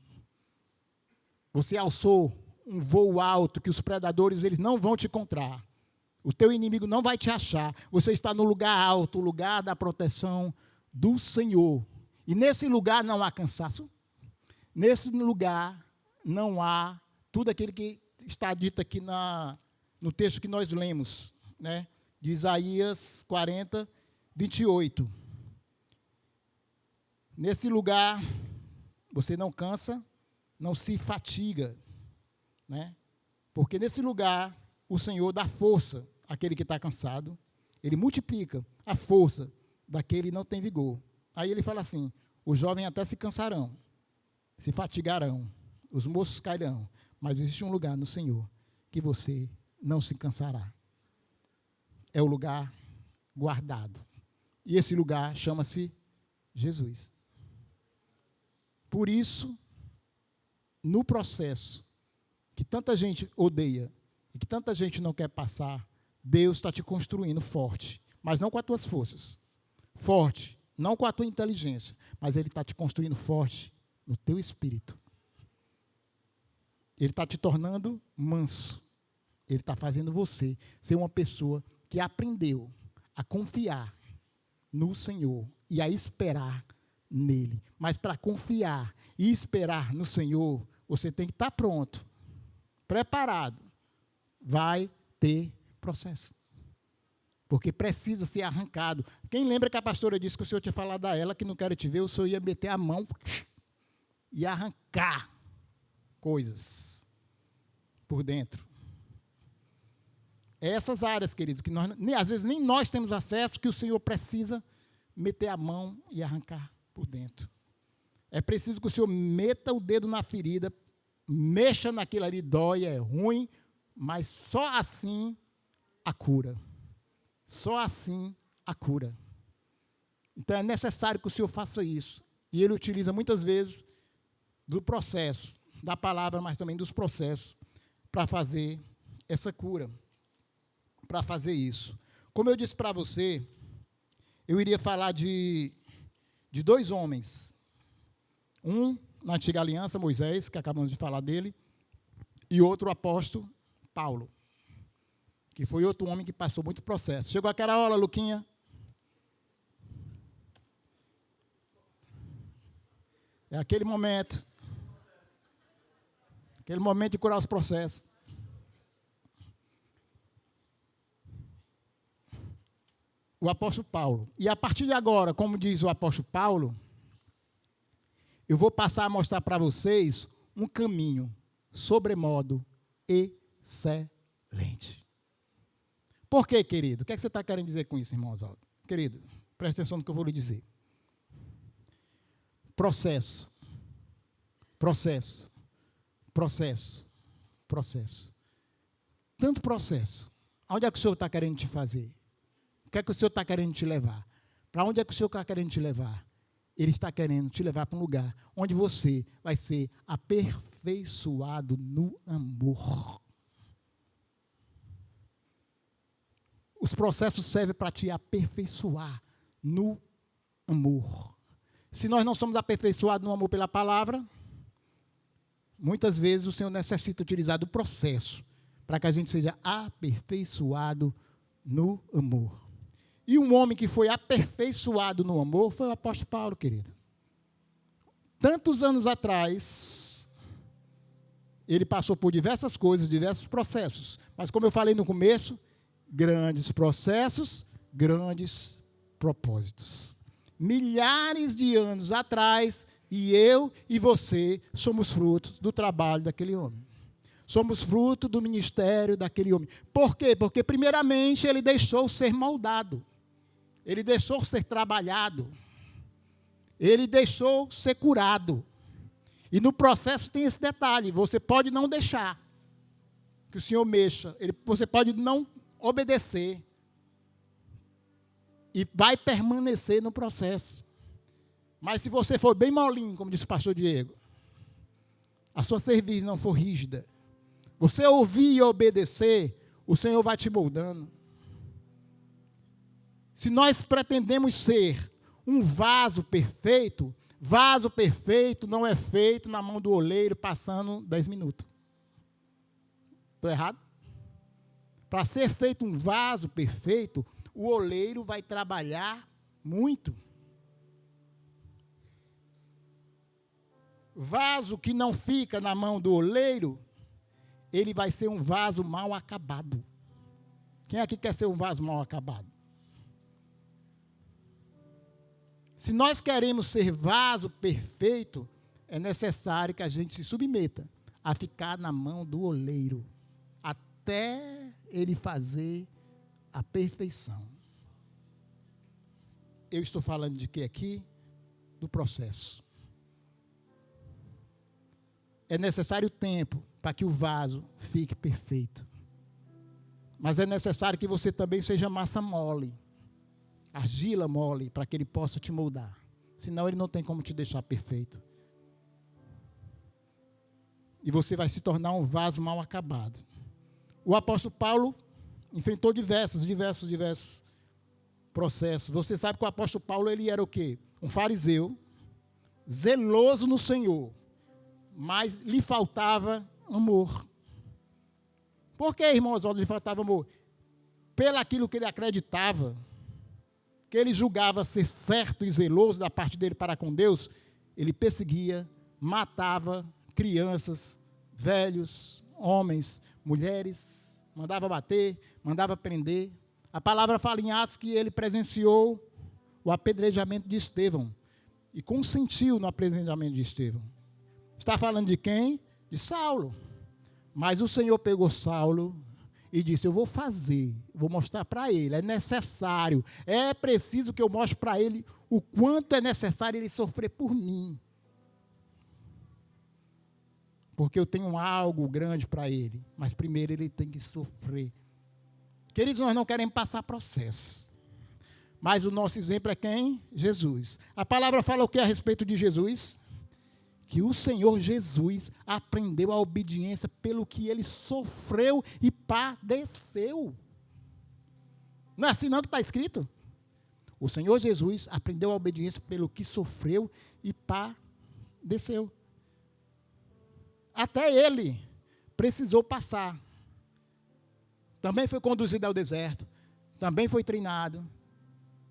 Você alçou um voo alto que os predadores eles não vão te encontrar. O teu inimigo não vai te achar. Você está no lugar alto, o lugar da proteção do Senhor. E nesse lugar não há cansaço. Nesse lugar não há tudo aquilo que está dito aqui no texto que nós lemos, né? De Isaías 40, 28. Nesse lugar, você não cansa, não se fatiga, né? Porque nesse lugar, o Senhor dá força àquele que está cansado, ele multiplica a força daquele que não tem vigor. Aí ele fala assim, os jovens até se cansarão, se fatigarão, os moços cairão, mas existe um lugar no Senhor que você não se cansará. É o lugar guardado. E esse lugar chama-se Jesus. Por isso, no processo que tanta gente odeia e que tanta gente não quer passar, Deus está te construindo forte, mas não com as tuas forças. Forte, não com a tua inteligência, mas Ele está te construindo forte no teu espírito. Ele está te tornando manso. Ele está fazendo você ser uma pessoa que aprendeu a confiar no Senhor e a esperar nele. Mas para confiar e esperar no Senhor, você tem que estar pronto, preparado. Vai ter processo. Porque precisa ser arrancado. Quem lembra que a pastora disse que o Senhor tinha falado a ela que não quero te ver, o Senhor ia meter a mão e arrancar coisas por dentro. É essas áreas, queridos, que nós, às vezes nem nós temos acesso, que o Senhor precisa meter a mão e arrancar por dentro. É preciso que o Senhor meta o dedo na ferida, mexa naquilo ali, dói, é ruim, mas só assim a cura. Só assim a cura. Então é necessário que o Senhor faça isso. E Ele utiliza muitas vezes do processo, da palavra, mas também dos processos, para fazer essa cura. Para fazer isso. Como eu disse para você, eu iria falar de dois homens. Um, na antiga aliança, Moisés, que acabamos de falar dele, e outro, o apóstolo Paulo, que foi outro homem que passou muito processo. Chegou aquela hora, Luquinha. É aquele momento de curar os processos. O apóstolo Paulo. E a partir de agora, como diz o apóstolo Paulo, eu vou passar a mostrar para vocês um caminho sobremodo excelente. Por quê, querido? O que é que você está querendo dizer com isso, irmão Oswaldo? Querido, preste atenção no que eu vou lhe dizer. Processo. Processo. Processo. Processo. Tanto processo. Onde é que o Senhor está querendo te fazer? O que é que o Senhor está querendo te levar? Para onde é que o Senhor está querendo te levar? Ele está querendo te levar para um lugar onde você vai ser aperfeiçoado no amor. Os processos servem para te aperfeiçoar no amor. Se nós não somos aperfeiçoados no amor pela palavra, muitas vezes o Senhor necessita utilizar do processo para que a gente seja aperfeiçoado no amor. E um homem que foi aperfeiçoado no amor foi o apóstolo Paulo, querido. Tantos anos atrás, ele passou por diversas coisas, diversos processos. Mas como eu falei no começo, grandes processos, grandes propósitos. Milhares de anos atrás, E eu e você somos frutos do trabalho daquele homem. Somos fruto do ministério daquele homem. Por quê? Porque, primeiramente, ele deixou ser moldado. Ele deixou ser trabalhado. Ele deixou ser curado. E no processo tem esse detalhe. Você pode não deixar que o Senhor mexa. Você pode não obedecer. E vai permanecer no processo. Mas se você for bem molinho, como disse o pastor Diego, a sua cerviz não for rígida, você ouvir e obedecer, o Senhor vai te moldando. Se nós pretendemos ser um vaso perfeito não é feito na mão do oleiro passando 10 minutos. Estou errado? Para ser feito um vaso perfeito, o oleiro vai trabalhar muito. Vaso que não fica na mão do oleiro, ele vai ser um vaso mal acabado. Quem aqui quer ser um vaso mal acabado? Se nós queremos ser vaso perfeito, é necessário que a gente se submeta a ficar na mão do oleiro, até ele fazer a perfeição. Eu estou falando de quê aqui? Do processo. É necessário tempo para que o vaso fique perfeito. Mas é necessário que você também seja massa mole, argila mole, para que ele possa te moldar. Senão ele não tem como te deixar perfeito. E você vai se tornar um vaso mal acabado. O apóstolo Paulo enfrentou diversos processos. Você sabe que o apóstolo Paulo, ele era o quê? Um fariseu, zeloso no Senhor, mas lhe faltava amor. Por que, irmãos, lhe faltava amor? Pelo aquilo que ele acreditava, que ele julgava ser certo e zeloso da parte dele para com Deus, ele perseguia, matava crianças, velhos, homens, mulheres, mandava bater, mandava prender. A palavra fala em Atos que ele presenciou o apedrejamento de Estevão e consentiu no apedrejamento de Estevão. Está falando de quem? De Saulo. Mas o Senhor pegou Saulo e disse, eu vou fazer, vou mostrar para ele, é necessário, é preciso que eu mostre para ele o quanto é necessário ele sofrer por mim. Porque eu tenho algo grande para ele, mas primeiro ele tem que sofrer. Queridos, nós não queremos passar processo. Mas o nosso exemplo é quem? Jesus. A palavra fala o que a respeito de Jesus? Que o Senhor Jesus aprendeu a obediência pelo que ele sofreu e padeceu. Não é assim não que está escrito? O Senhor Jesus aprendeu a obediência pelo que sofreu e padeceu. Até ele precisou passar. Também foi conduzido ao deserto. Também foi treinado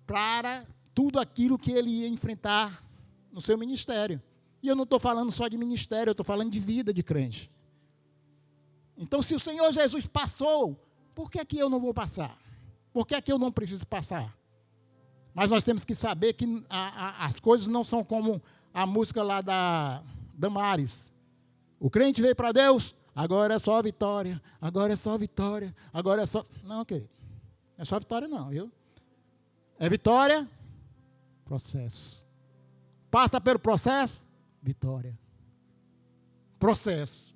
para tudo aquilo que ele ia enfrentar no seu ministério. E eu não estou falando só de ministério, eu estou falando de vida de crente. Então, se o Senhor Jesus passou, por que aqui eu não vou passar? Por que aqui eu não preciso passar? Mas nós temos que saber que as coisas não são como a música lá da Damares. O crente veio para Deus, agora é só vitória, agora é só vitória, agora é só... Não, querido, não é só vitória não, viu? É vitória, processo. Passa pelo processo, vitória. Processo.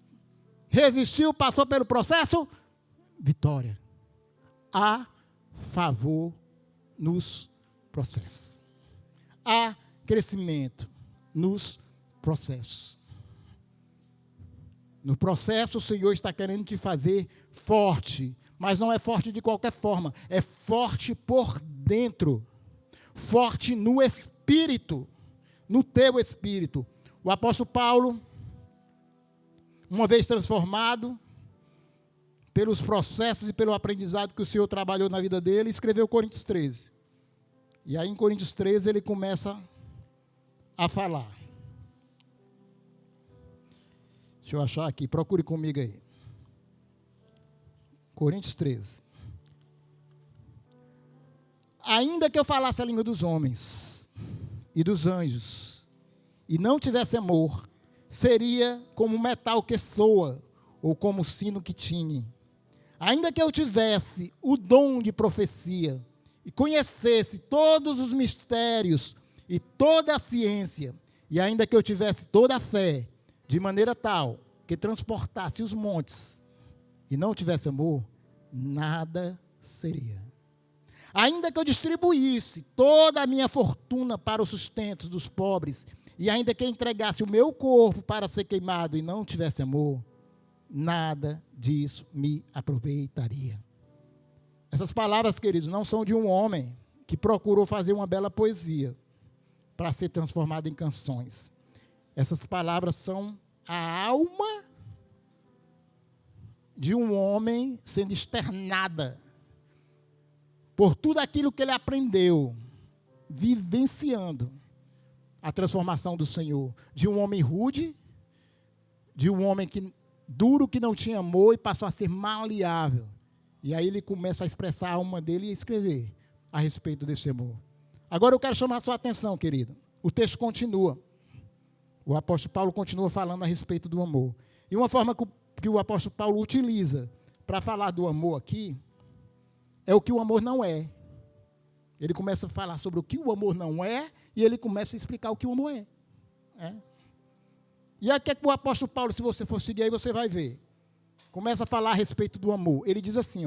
Resistiu, passou pelo processo, vitória. Há favor nos processos. Há crescimento nos processos. No processo, o Senhor está querendo te fazer forte, mas não é forte de qualquer forma, é forte por dentro, forte no espírito, no teu espírito. O apóstolo Paulo, uma vez transformado pelos processos e pelo aprendizado que o Senhor trabalhou na vida dele, escreveu Coríntios 13. E aí em Coríntios 13 ele começa a falar. Deixa eu achar aqui, procure comigo aí. Coríntios 13. Ainda que eu falasse a língua dos homens e dos anjos, e não tivesse amor, seria como metal que soa, ou como sino que tine. Ainda que eu tivesse o dom de profecia, e conhecesse todos os mistérios e toda a ciência, e ainda que eu tivesse toda a fé, de maneira tal que transportasse os montes, e não tivesse amor, nada seria. Ainda que eu distribuísse toda a minha fortuna para o sustento dos pobres, e ainda que eu entregasse o meu corpo para ser queimado e não tivesse amor, nada disso me aproveitaria. Essas palavras, queridos, não são de um homem que procurou fazer uma bela poesia para ser transformada em canções. Essas palavras são a alma de um homem sendo externada por tudo aquilo que ele aprendeu, vivenciando a transformação do Senhor, de um homem rude, de um homem duro, que não tinha amor e passou a ser maleável. E aí ele começa a expressar a alma dele e escrever a respeito desse amor. Agora eu quero chamar a sua atenção, querido. O texto continua. O apóstolo Paulo continua falando a respeito do amor. E uma forma que o apóstolo Paulo utiliza para falar do amor aqui é o que o amor não é. Ele começa a falar sobre o que o amor não é e ele começa a explicar o que o amor é. E aqui é que o apóstolo Paulo, se você for seguir aí, você vai ver. Começa a falar a respeito do amor. Ele diz assim,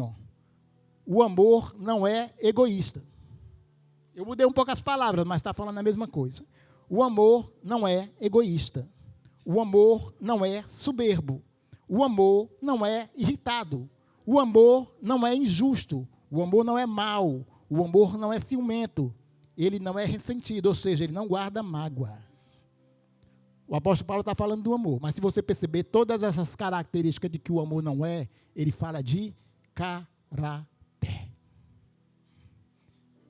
o amor não é egoísta. Eu mudei um pouco as palavras, mas está falando a mesma coisa. O amor não é egoísta. O amor não é soberbo. O amor não é irritado. O amor não é injusto. O amor não é mau. O amor não é ciumento. Ele não é ressentido, ou seja, ele não guarda mágoa. O apóstolo Paulo está falando do amor, mas se você perceber todas essas características de que o amor não é, ele fala de caráter.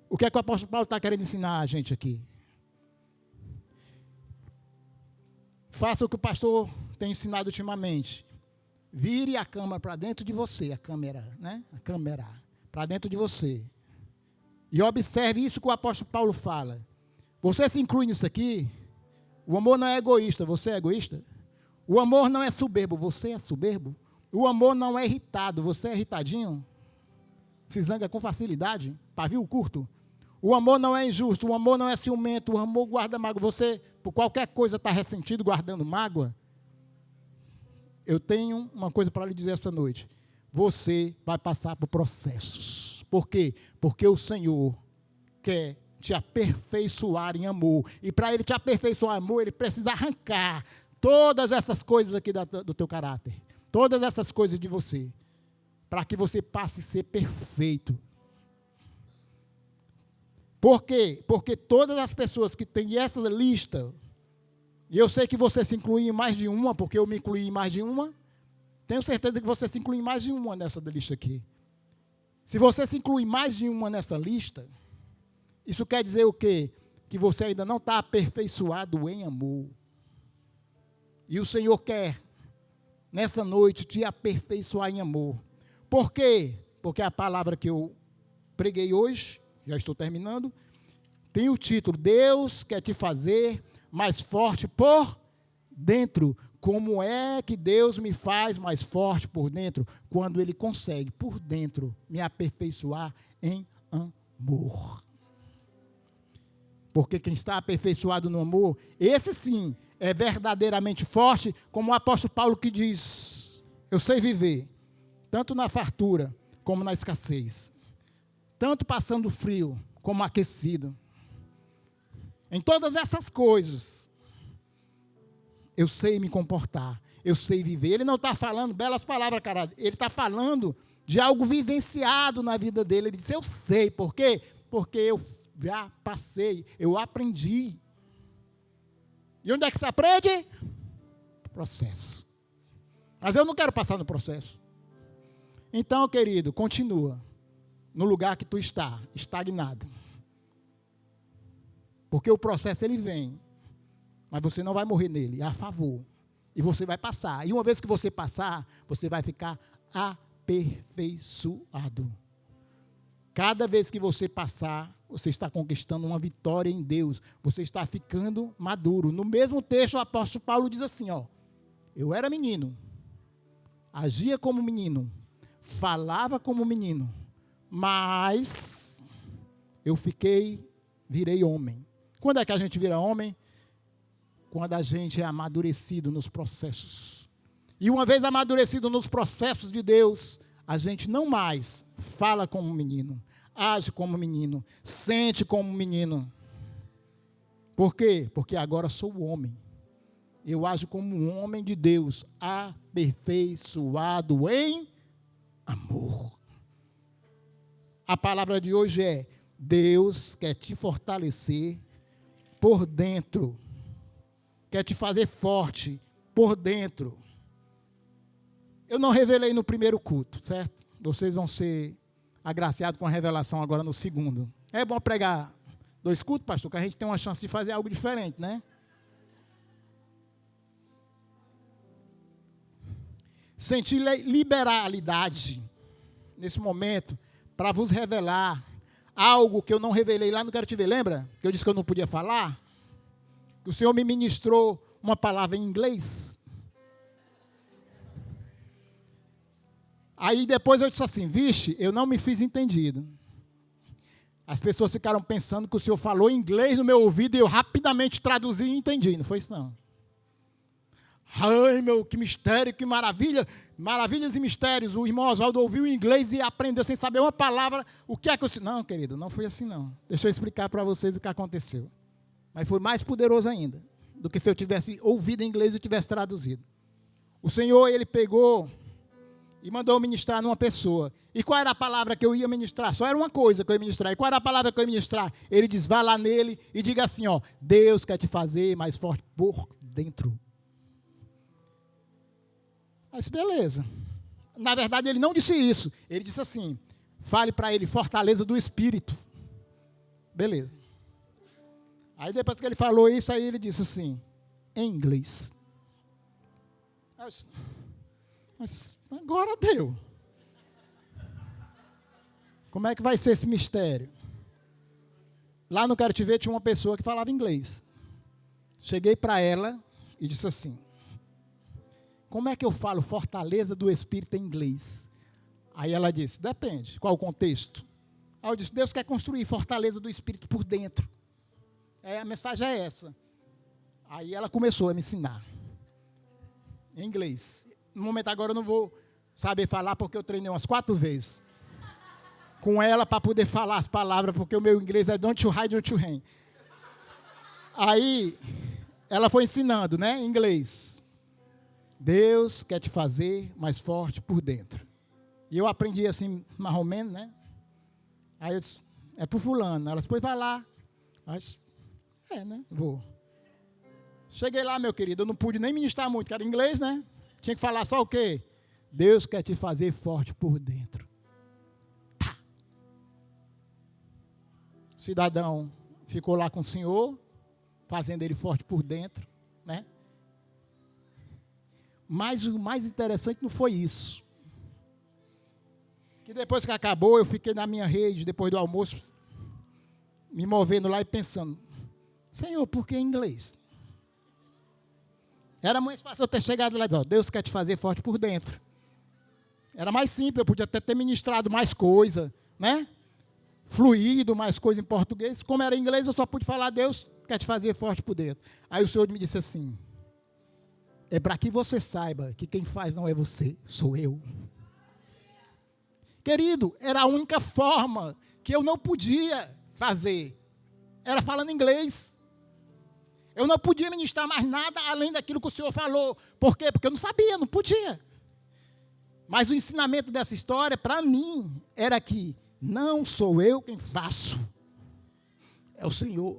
O que é que o apóstolo Paulo está querendo ensinar a gente aqui? Faça o que o pastor tem ensinado ultimamente. Vire a câmera para dentro de você, a câmera para dentro de você. E observe isso que o apóstolo Paulo fala. Você se inclui nisso aqui? O amor não é egoísta, você é egoísta? O amor não é soberbo, você é soberbo? O amor não é irritado, você é irritadinho? Se zanga com facilidade? Pavio curto? O amor não é injusto, o amor não é ciumento, o amor guarda mágoa. Você, por qualquer coisa, está ressentido, guardando mágoa? Eu tenho uma coisa para lhe dizer essa noite. Você vai passar por processos. Por quê? Porque o Senhor quer te aperfeiçoar em amor. E para ele te aperfeiçoar em amor, ele precisa arrancar todas essas coisas aqui do teu caráter. Todas essas coisas de você. Para que você passe a ser perfeito. Por quê? Porque todas as pessoas que têm essa lista, e eu sei que você se inclui em mais de uma, porque eu me incluí em mais de uma, tenho certeza que você se inclui em mais de uma nessa lista aqui. Se você se inclui mais de uma nessa lista, isso quer dizer o quê? Que você ainda não está aperfeiçoado em amor. E o Senhor quer, nessa noite, te aperfeiçoar em amor. Por quê? Porque a palavra que eu preguei hoje, já estou terminando, tem o título, Deus quer te fazer mais forte por dentro. Como é que Deus me faz mais forte por dentro? Quando Ele consegue, por dentro, me aperfeiçoar em amor. Porque quem está aperfeiçoado no amor, esse sim, é verdadeiramente forte, como o apóstolo Paulo que diz, eu sei viver, tanto na fartura, como na escassez. Tanto passando frio, como aquecido. Em todas essas coisas, eu sei me comportar, eu sei viver. Ele não está falando, belas palavras, cara, ele está falando de algo vivenciado na vida dele. Ele disse, eu sei, por quê? Porque eu já passei, eu aprendi. E onde é que se aprende? Processo. Mas eu não quero passar no processo. Então, querido, continua no lugar que tu está, estagnado. Porque o processo ele vem, mas você não vai morrer nele, é a favor. E você vai passar. E uma vez que você passar, você vai ficar aperfeiçoado. Cada vez que você passar, você está conquistando uma vitória em Deus. Você está ficando maduro. No mesmo texto, o apóstolo Paulo diz assim, ó, eu era menino, agia como menino, falava como menino, mas eu virei homem. Quando é que a gente vira homem? Quando a gente é amadurecido nos processos. E uma vez amadurecido nos processos de Deus, a gente não mais fala como menino, age como menino, sente como menino. Por quê? Porque agora sou homem. Eu ajo como um homem de Deus, aperfeiçoado em amor. A palavra de hoje é: Deus quer te fortalecer por dentro, quer te fazer forte por dentro. Eu não revelei no primeiro culto, certo? Vocês vão ser agraciados com a revelação agora no segundo. É bom pregar 2 cultos, pastor, que a gente tem uma chance de fazer algo diferente, né? Senti liberalidade nesse momento para vos revelar algo que eu não revelei lá no Quero Te Ver. Lembra que eu disse que eu não podia falar? Que o Senhor me ministrou uma palavra em inglês. Aí depois eu disse assim, vixe, eu não me fiz entendido. As pessoas ficaram pensando que o Senhor falou inglês no meu ouvido e eu rapidamente traduzi e entendi. Não foi isso não. Ai, meu, que mistério, que maravilha. Maravilhas e mistérios. O irmão Oswaldo ouviu inglês e aprendeu sem saber uma palavra. O que é que eu... Não, querido, não foi assim não. Deixa eu explicar para vocês o que aconteceu. Mas foi mais poderoso ainda do que se eu tivesse ouvido inglês e tivesse traduzido. O Senhor, Ele pegou e mandou ministrar numa pessoa. E qual era a palavra que eu ia ministrar? Só era uma coisa que eu ia ministrar. E qual era a palavra que eu ia ministrar? Ele diz, vá lá nele e diga assim, ó, Deus quer te fazer mais forte por dentro. Mas beleza. Na verdade, ele não disse isso. Ele disse assim, fale para ele, fortaleza do Espírito. Beleza. Aí depois que ele falou isso, aí ele disse assim, em inglês. Mas agora deu. Como é que vai ser esse mistério? Lá no Quero Te Ver tinha uma pessoa que falava inglês. Cheguei para ela e disse assim, como é que eu falo fortaleza do Espírito em inglês? Aí ela disse, depende, qual o contexto? Aí eu disse, Deus quer construir fortaleza do Espírito por dentro. A mensagem é essa. Aí ela começou a me ensinar em inglês. No momento agora eu não vou saber falar porque eu treinei umas 4 vezes com ela para poder falar as palavras, porque o meu inglês é don't you hide, don't you hang. Aí ela foi ensinando, né, em inglês. Deus quer te fazer mais forte por dentro. E eu aprendi assim, mais ou menos, né? Aí eu disse, é pro fulano. Ela disse, pois vai lá. Mas, né? Vou. Cheguei lá, meu querido, eu não pude nem ministrar muito, que era inglês, né? Tinha que falar só o quê? Deus quer te fazer forte por dentro. Tá. O cidadão ficou lá com o Senhor, fazendo ele forte por dentro, né? Mas o mais interessante não foi isso. Que depois que acabou, eu fiquei na minha rede, depois do almoço, me movendo lá e pensando, Senhor, por que inglês? Era mais fácil eu ter chegado lá e dizer, Deus quer te fazer forte por dentro. Era mais simples, eu podia até ter ministrado mais coisa, né? Fluído, mais coisa em português. Como era em inglês, eu só pude falar, Deus quer te fazer forte por dentro. Aí o Senhor me disse assim, é para que você saiba que quem faz não é você, sou eu. Querido, era a única forma que eu não podia fazer. Era falando inglês. Eu não podia ministrar mais nada além daquilo que o Senhor falou. Por quê? Porque eu não sabia, não podia. Mas o ensinamento dessa história, para mim, era que não sou eu quem faço. É o Senhor.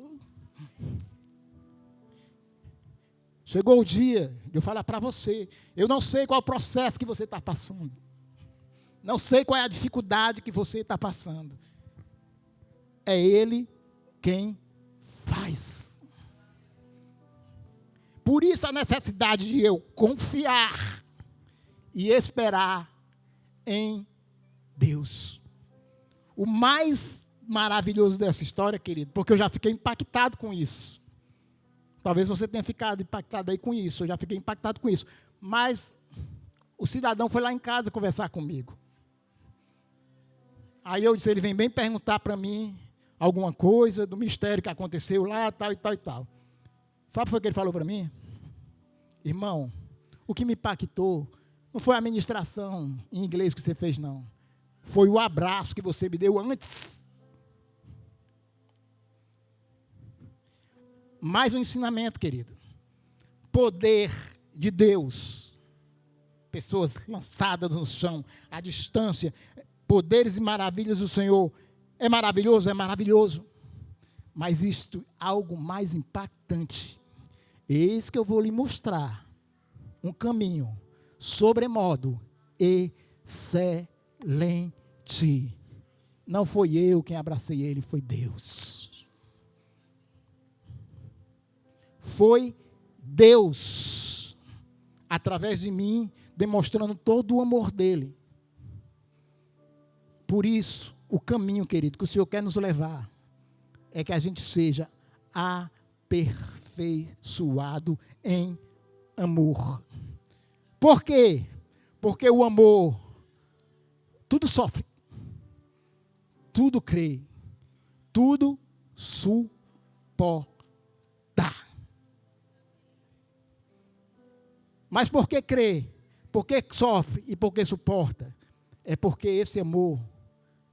Chegou o dia de eu falar para você, eu não sei qual é o processo que você está passando. Não sei qual é a dificuldade que você está passando. É Ele quem faz. Por isso a necessidade de eu confiar e esperar em Deus. o mais maravilhoso dessa história, querido, porque eu já fiquei impactado com isso. Talvez você tenha ficado impactado aí com isso, eu já fiquei impactado com isso. Mas o cidadão foi lá em casa conversar comigo. Aí eu disse, ele vem bem perguntar para mim alguma coisa do mistério que aconteceu lá, tal e tal e tal. Sabe o que foi que ele falou para mim? Irmão, o que me impactou não foi a ministração em inglês que você fez, não. Foi o abraço que você me deu antes. Mais um ensinamento, querido. Poder de Deus. Pessoas lançadas no chão, à distância. Poderes e maravilhas do Senhor. É maravilhoso? É maravilhoso. Mas isto, algo mais impactante. Eis que eu vou lhe mostrar um caminho sobremodo excelente. Não foi eu quem abracei ele, foi Deus. Foi Deus, através de mim, demonstrando todo o amor dele. Por isso, o caminho, querido, que o Senhor quer nos levar, é que a gente seja aperfeiçoado em amor. Por quê? Porque o amor, tudo sofre, tudo crê, tudo suporta. Mas por que crê? Por que sofre e por que suporta? É porque esse amor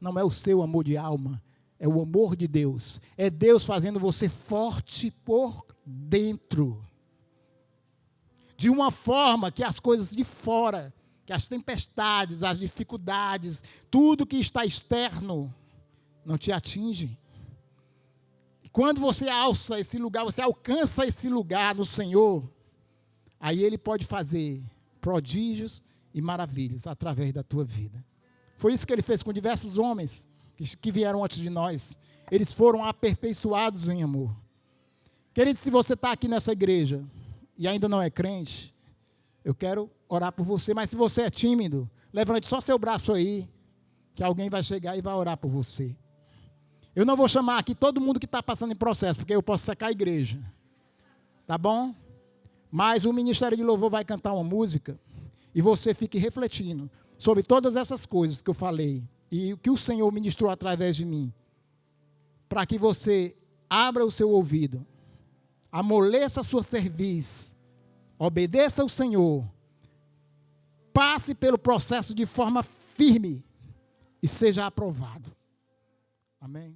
não é o seu amor de alma, é o amor de Deus. É Deus fazendo você forte por dentro. De uma forma que as coisas de fora, que as tempestades, as dificuldades, tudo que está externo, não te atinge. Quando você alça esse lugar, você alcança esse lugar no Senhor, aí Ele pode fazer prodígios e maravilhas através da tua vida. Foi isso que Ele fez com diversos homens que vieram antes de nós. Eles foram aperfeiçoados em amor. Querido, se você está aqui nessa igreja e ainda não é crente, eu quero orar por você, mas se você é tímido, levante só seu braço aí, que alguém vai chegar e vai orar por você. Eu não vou chamar aqui todo mundo que está passando em processo, porque eu posso secar a igreja. Tá bom? Mas o Ministério de Louvor vai cantar uma música e você fique refletindo sobre todas essas coisas que eu falei e o que o Senhor ministrou através de mim, para que você abra o seu ouvido, amoleça a sua cerviz, obedeça ao Senhor, passe pelo processo de forma firme e seja aprovado. Amém?